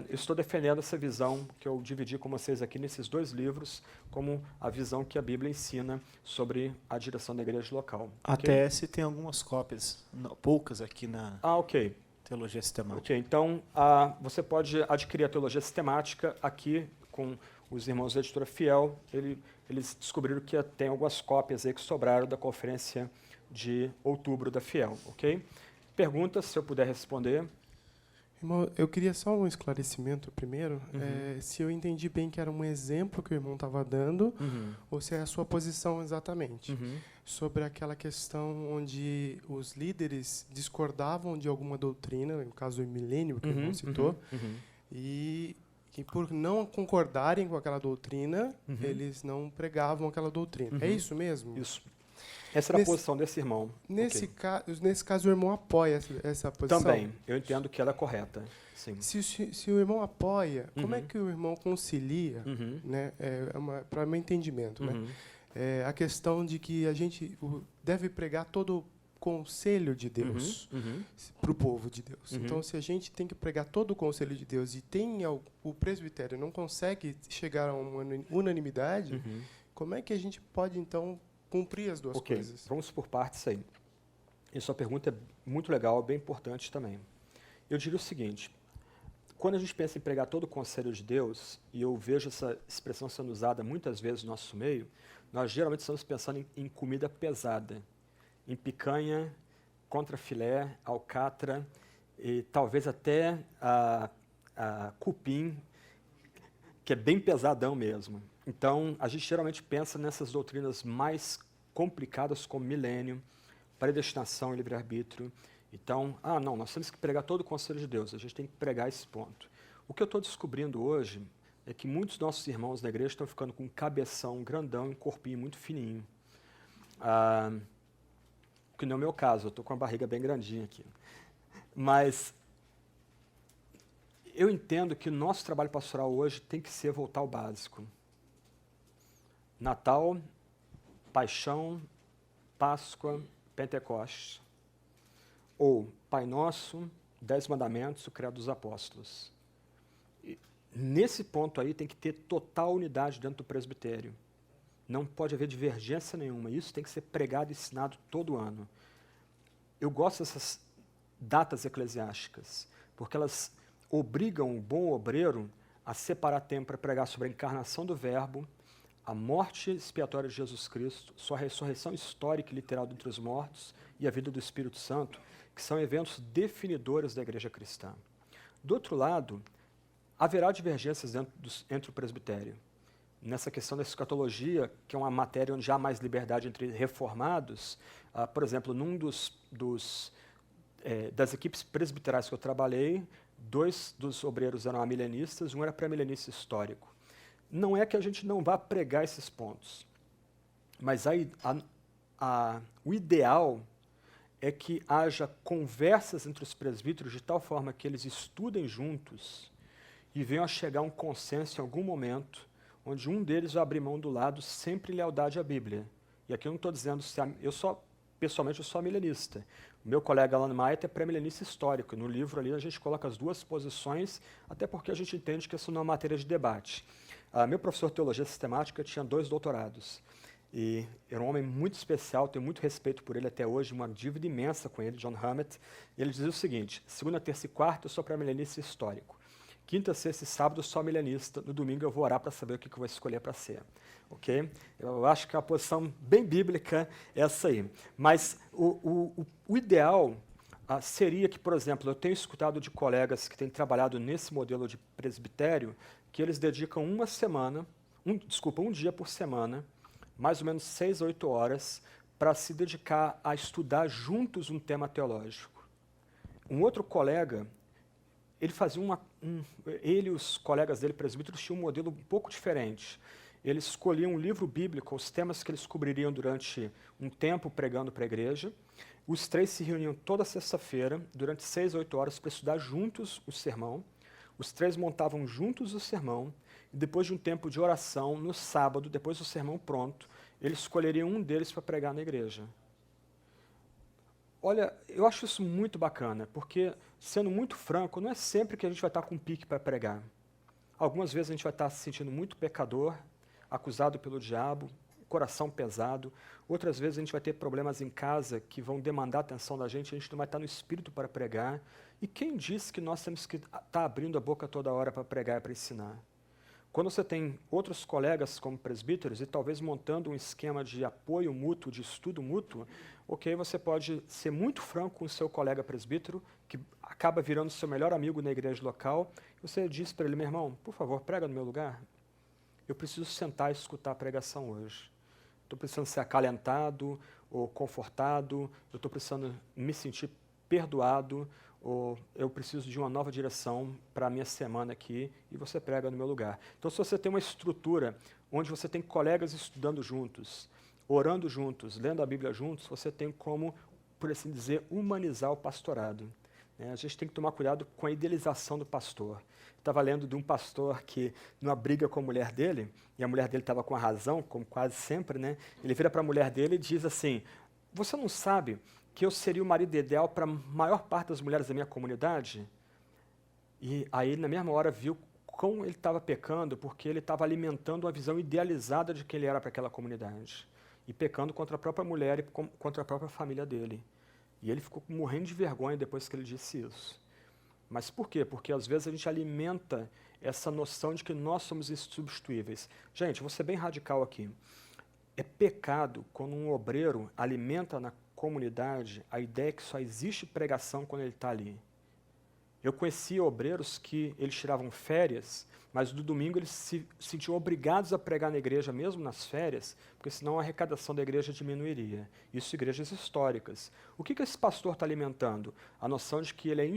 Eu estou defendendo essa visão que eu dividi com vocês aqui nesses 2 livros, como a visão que a Bíblia ensina sobre a direção da igreja local. A TS tem algumas cópias, poucas aqui na... Ok. Teologia Sistemática. Ok, então você pode adquirir a Teologia Sistemática aqui com os irmãos da Editora Fiel. Eles descobriram que tem algumas cópias aí que sobraram da conferência de outubro da Fiel, ok? Perguntas, se eu puder responder. Irmão, eu queria só um esclarecimento primeiro. Se eu entendi bem que era um exemplo que o irmão estava dando, ou se é a sua posição exatamente. Sobre aquela questão onde os líderes discordavam de alguma doutrina, no caso do milênio, que o irmão citou, e por não concordarem com aquela doutrina, eles não pregavam aquela doutrina. É isso mesmo? Isso. Essa era a posição desse irmão. Nesse caso, o irmão apoia essa posição? Também. Eu entendo que ela é correta. Sim. Se o irmão apoia, como é que o irmão concilia, né, para meu entendimento, né, a questão de que a gente deve pregar todo o conselho de Deus para o povo de Deus. Então, se a gente tem que pregar todo o conselho de Deus e o presbitério não consegue chegar a uma unanimidade, como é que a gente pode, então, cumprir as 2 coisas? Vamos por partes aí. E sua pergunta é muito legal, bem importante também. Eu diria o seguinte: quando a gente pensa em pregar todo o conselho de Deus, e eu vejo essa expressão sendo usada muitas vezes no nosso meio, nós geralmente estamos pensando em comida pesada, em picanha, contrafilé, alcatra, e talvez até cupim, que é bem pesadão mesmo. Então, a gente geralmente pensa nessas doutrinas mais complicadas como milênio, predestinação e livre-arbítrio. Então, não, nós temos que pregar todo o conselho de Deus, a gente tem que pregar esse ponto. O que eu estou descobrindo hoje é que muitos nossos irmãos da igreja estão ficando com um cabeção grandão e um corpinho muito fininho. Que não é o meu caso, eu estou com a barriga bem grandinha aqui. Mas eu entendo que o nosso trabalho pastoral hoje tem que ser voltar ao básico. Natal, Paixão, Páscoa, Pentecostes. Ou Pai Nosso, 10 Mandamentos, o Credo dos Apóstolos. E nesse ponto aí tem que ter total unidade dentro do presbitério. Não pode haver divergência nenhuma. Isso tem que ser pregado e ensinado todo ano. Eu gosto dessas datas eclesiásticas, porque elas obrigam o bom obreiro a separar tempo para pregar sobre a encarnação do Verbo, a morte expiatória de Jesus Cristo, sua ressurreição histórica e literal dentre os mortos e a vida do Espírito Santo, que são eventos definidores da igreja cristã. Do outro lado, haverá divergências entre o presbitério. Nessa questão da escatologia, que é uma matéria onde há mais liberdade entre reformados, por exemplo, das equipes presbiterais que eu trabalhei, 2 dos obreiros eram amilenistas, um era pré-milenista histórico. Não é que a gente não vá pregar esses pontos, mas o ideal é que haja conversas entre os presbíteros de tal forma que eles estudem juntos e venham a chegar a um consenso em algum momento, onde um deles vai abrir mão do lado sempre em lealdade à Bíblia. E aqui eu não estou dizendo, pessoalmente eu sou amilenista. O meu colega Alan Maia é pré-milenista histórico. No livro ali a gente coloca as duas posições, até porque a gente entende que isso não é uma matéria de debate. Meu professor de teologia sistemática tinha 2 doutorados. E era um homem muito especial, tenho muito respeito por ele até hoje, uma dívida imensa com ele, John Hammett. E ele dizia o seguinte: segunda, terça e quarta eu sou pré-milenista histórico. Quinta, sexta e sábado eu sou milenista. No domingo eu vou orar para saber o que eu vou escolher para ser. Ok? Eu acho que é uma posição bem bíblica essa aí. Mas o ideal seria que, por exemplo, eu tenho escutado de colegas que têm trabalhado nesse modelo de presbitério, que eles dedicam um dia por semana, mais ou menos 6 a 8 horas, para se dedicar a estudar juntos um tema teológico. Um outro colega, ele fazia ele e os colegas dele, presbíteros, tinham um modelo um pouco diferente. Eles escolhiam um livro bíblico, os temas que eles cobririam durante um tempo pregando para a igreja. Os 3 se reuniam toda sexta-feira, durante 6 a 8 horas, para estudar juntos o sermão. Os 3 montavam juntos o sermão, e depois de um tempo de oração, no sábado, depois do sermão pronto, eles escolheriam um deles para pregar na igreja. Olha, eu acho isso muito bacana, porque, sendo muito franco, não é sempre que a gente vai estar com pique para pregar. Algumas vezes a gente vai estar se sentindo muito pecador, acusado pelo diabo, coração pesado. Outras vezes a gente vai ter problemas em casa que vão demandar atenção da gente, a gente não vai estar no espírito para pregar. E quem disse que nós temos que estar abrindo a boca toda hora para pregar e para ensinar? Quando você tem outros colegas como presbíteros e talvez montando um esquema de apoio mútuo, de estudo mútuo, ok, você pode ser muito franco com o seu colega presbítero, que acaba virando seu melhor amigo na igreja local, e você diz para ele: meu irmão, por favor, prega no meu lugar. Eu preciso sentar e escutar a pregação hoje. Estou precisando ser acalentado ou confortado, eu estou precisando me sentir perdoado, ou eu preciso de uma nova direção para a minha semana aqui, e você prega no meu lugar. Então, se você tem uma estrutura onde você tem colegas estudando juntos, orando juntos, lendo a Bíblia juntos, você tem como, por assim dizer, humanizar o pastorado. A gente tem que tomar cuidado com a idealização do pastor. Estava lendo de um pastor que, numa briga com a mulher dele, e a mulher dele estava com a razão, como quase sempre, né? Ele vira para a mulher dele e diz assim: você não sabe que eu seria o marido ideal para a maior parte das mulheres da minha comunidade? E aí, ele, na mesma hora, viu como ele estava pecando, porque ele estava alimentando uma visão idealizada de quem ele era para aquela comunidade. E pecando contra a própria mulher e contra a própria família dele. E ele ficou morrendo de vergonha depois que ele disse isso. Mas por quê? Porque às vezes a gente alimenta essa noção de que nós somos insubstituíveis. Gente, vou ser bem radical aqui. É pecado quando um obreiro alimenta na comunidade a ideia que só existe pregação quando ele está ali. Eu conhecia obreiros que eles tiravam férias, mas no domingo eles se sentiam obrigados a pregar na igreja, mesmo nas férias, porque senão a arrecadação da igreja diminuiria. Isso igrejas históricas. O que esse pastor está alimentando? A noção de que ele é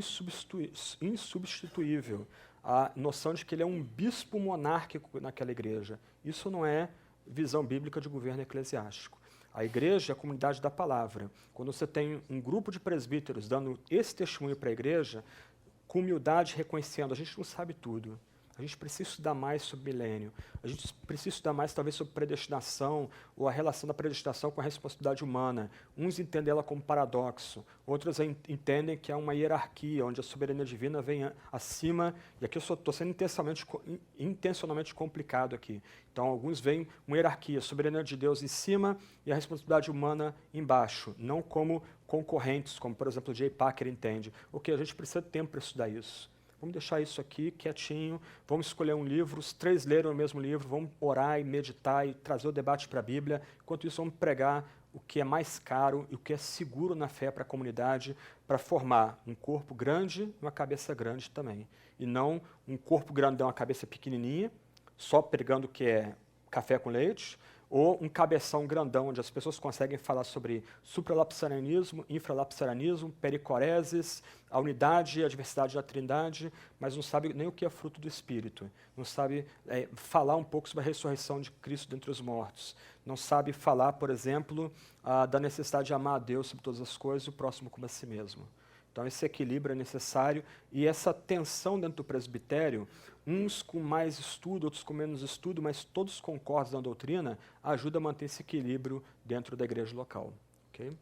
insubstituível, a noção de que ele é um bispo monárquico naquela igreja. Isso não é visão bíblica de governo eclesiástico. A igreja é a comunidade da palavra. Quando você tem um grupo de presbíteros dando esse testemunho para a igreja, com humildade, reconhecendo, a gente não sabe tudo. A gente precisa estudar mais sobre milênio. A gente precisa estudar mais, talvez, sobre predestinação, ou a relação da predestinação com a responsabilidade humana. Uns entendem ela como paradoxo, outros entendem que é uma hierarquia, onde a soberania divina vem acima, e aqui eu estou sendo intencionalmente complicado aqui. Então, alguns veem uma hierarquia, a soberania de Deus em cima e a responsabilidade humana embaixo, não como concorrentes, como, por exemplo, o J. Packer entende. Ok, a gente precisa de tempo para estudar isso. Vamos deixar isso aqui quietinho, vamos escolher um livro, os 3 leram o mesmo livro, vamos orar e meditar e trazer o debate para a Bíblia. Enquanto isso, vamos pregar o que é mais caro e o que é seguro na fé para a comunidade, para formar um corpo grande e uma cabeça grande também. E não um corpo grande e uma cabeça pequenininha, só pregando o que é café com leite, ou um cabeção grandão, onde as pessoas conseguem falar sobre supralapsarianismo, infralapsarianismo, pericoreses, a unidade e a diversidade da Trindade, mas não sabe nem o que é fruto do Espírito, não sabe falar um pouco sobre a ressurreição de Cristo dentre os mortos, não sabe falar, por exemplo, da necessidade de amar a Deus sobre todas as coisas e o próximo como a si mesmo. Então esse equilíbrio é necessário e essa tensão dentro do presbitério, uns com mais estudo, outros com menos estudo, mas todos concordam na doutrina, ajuda a manter esse equilíbrio dentro da igreja local. Okay?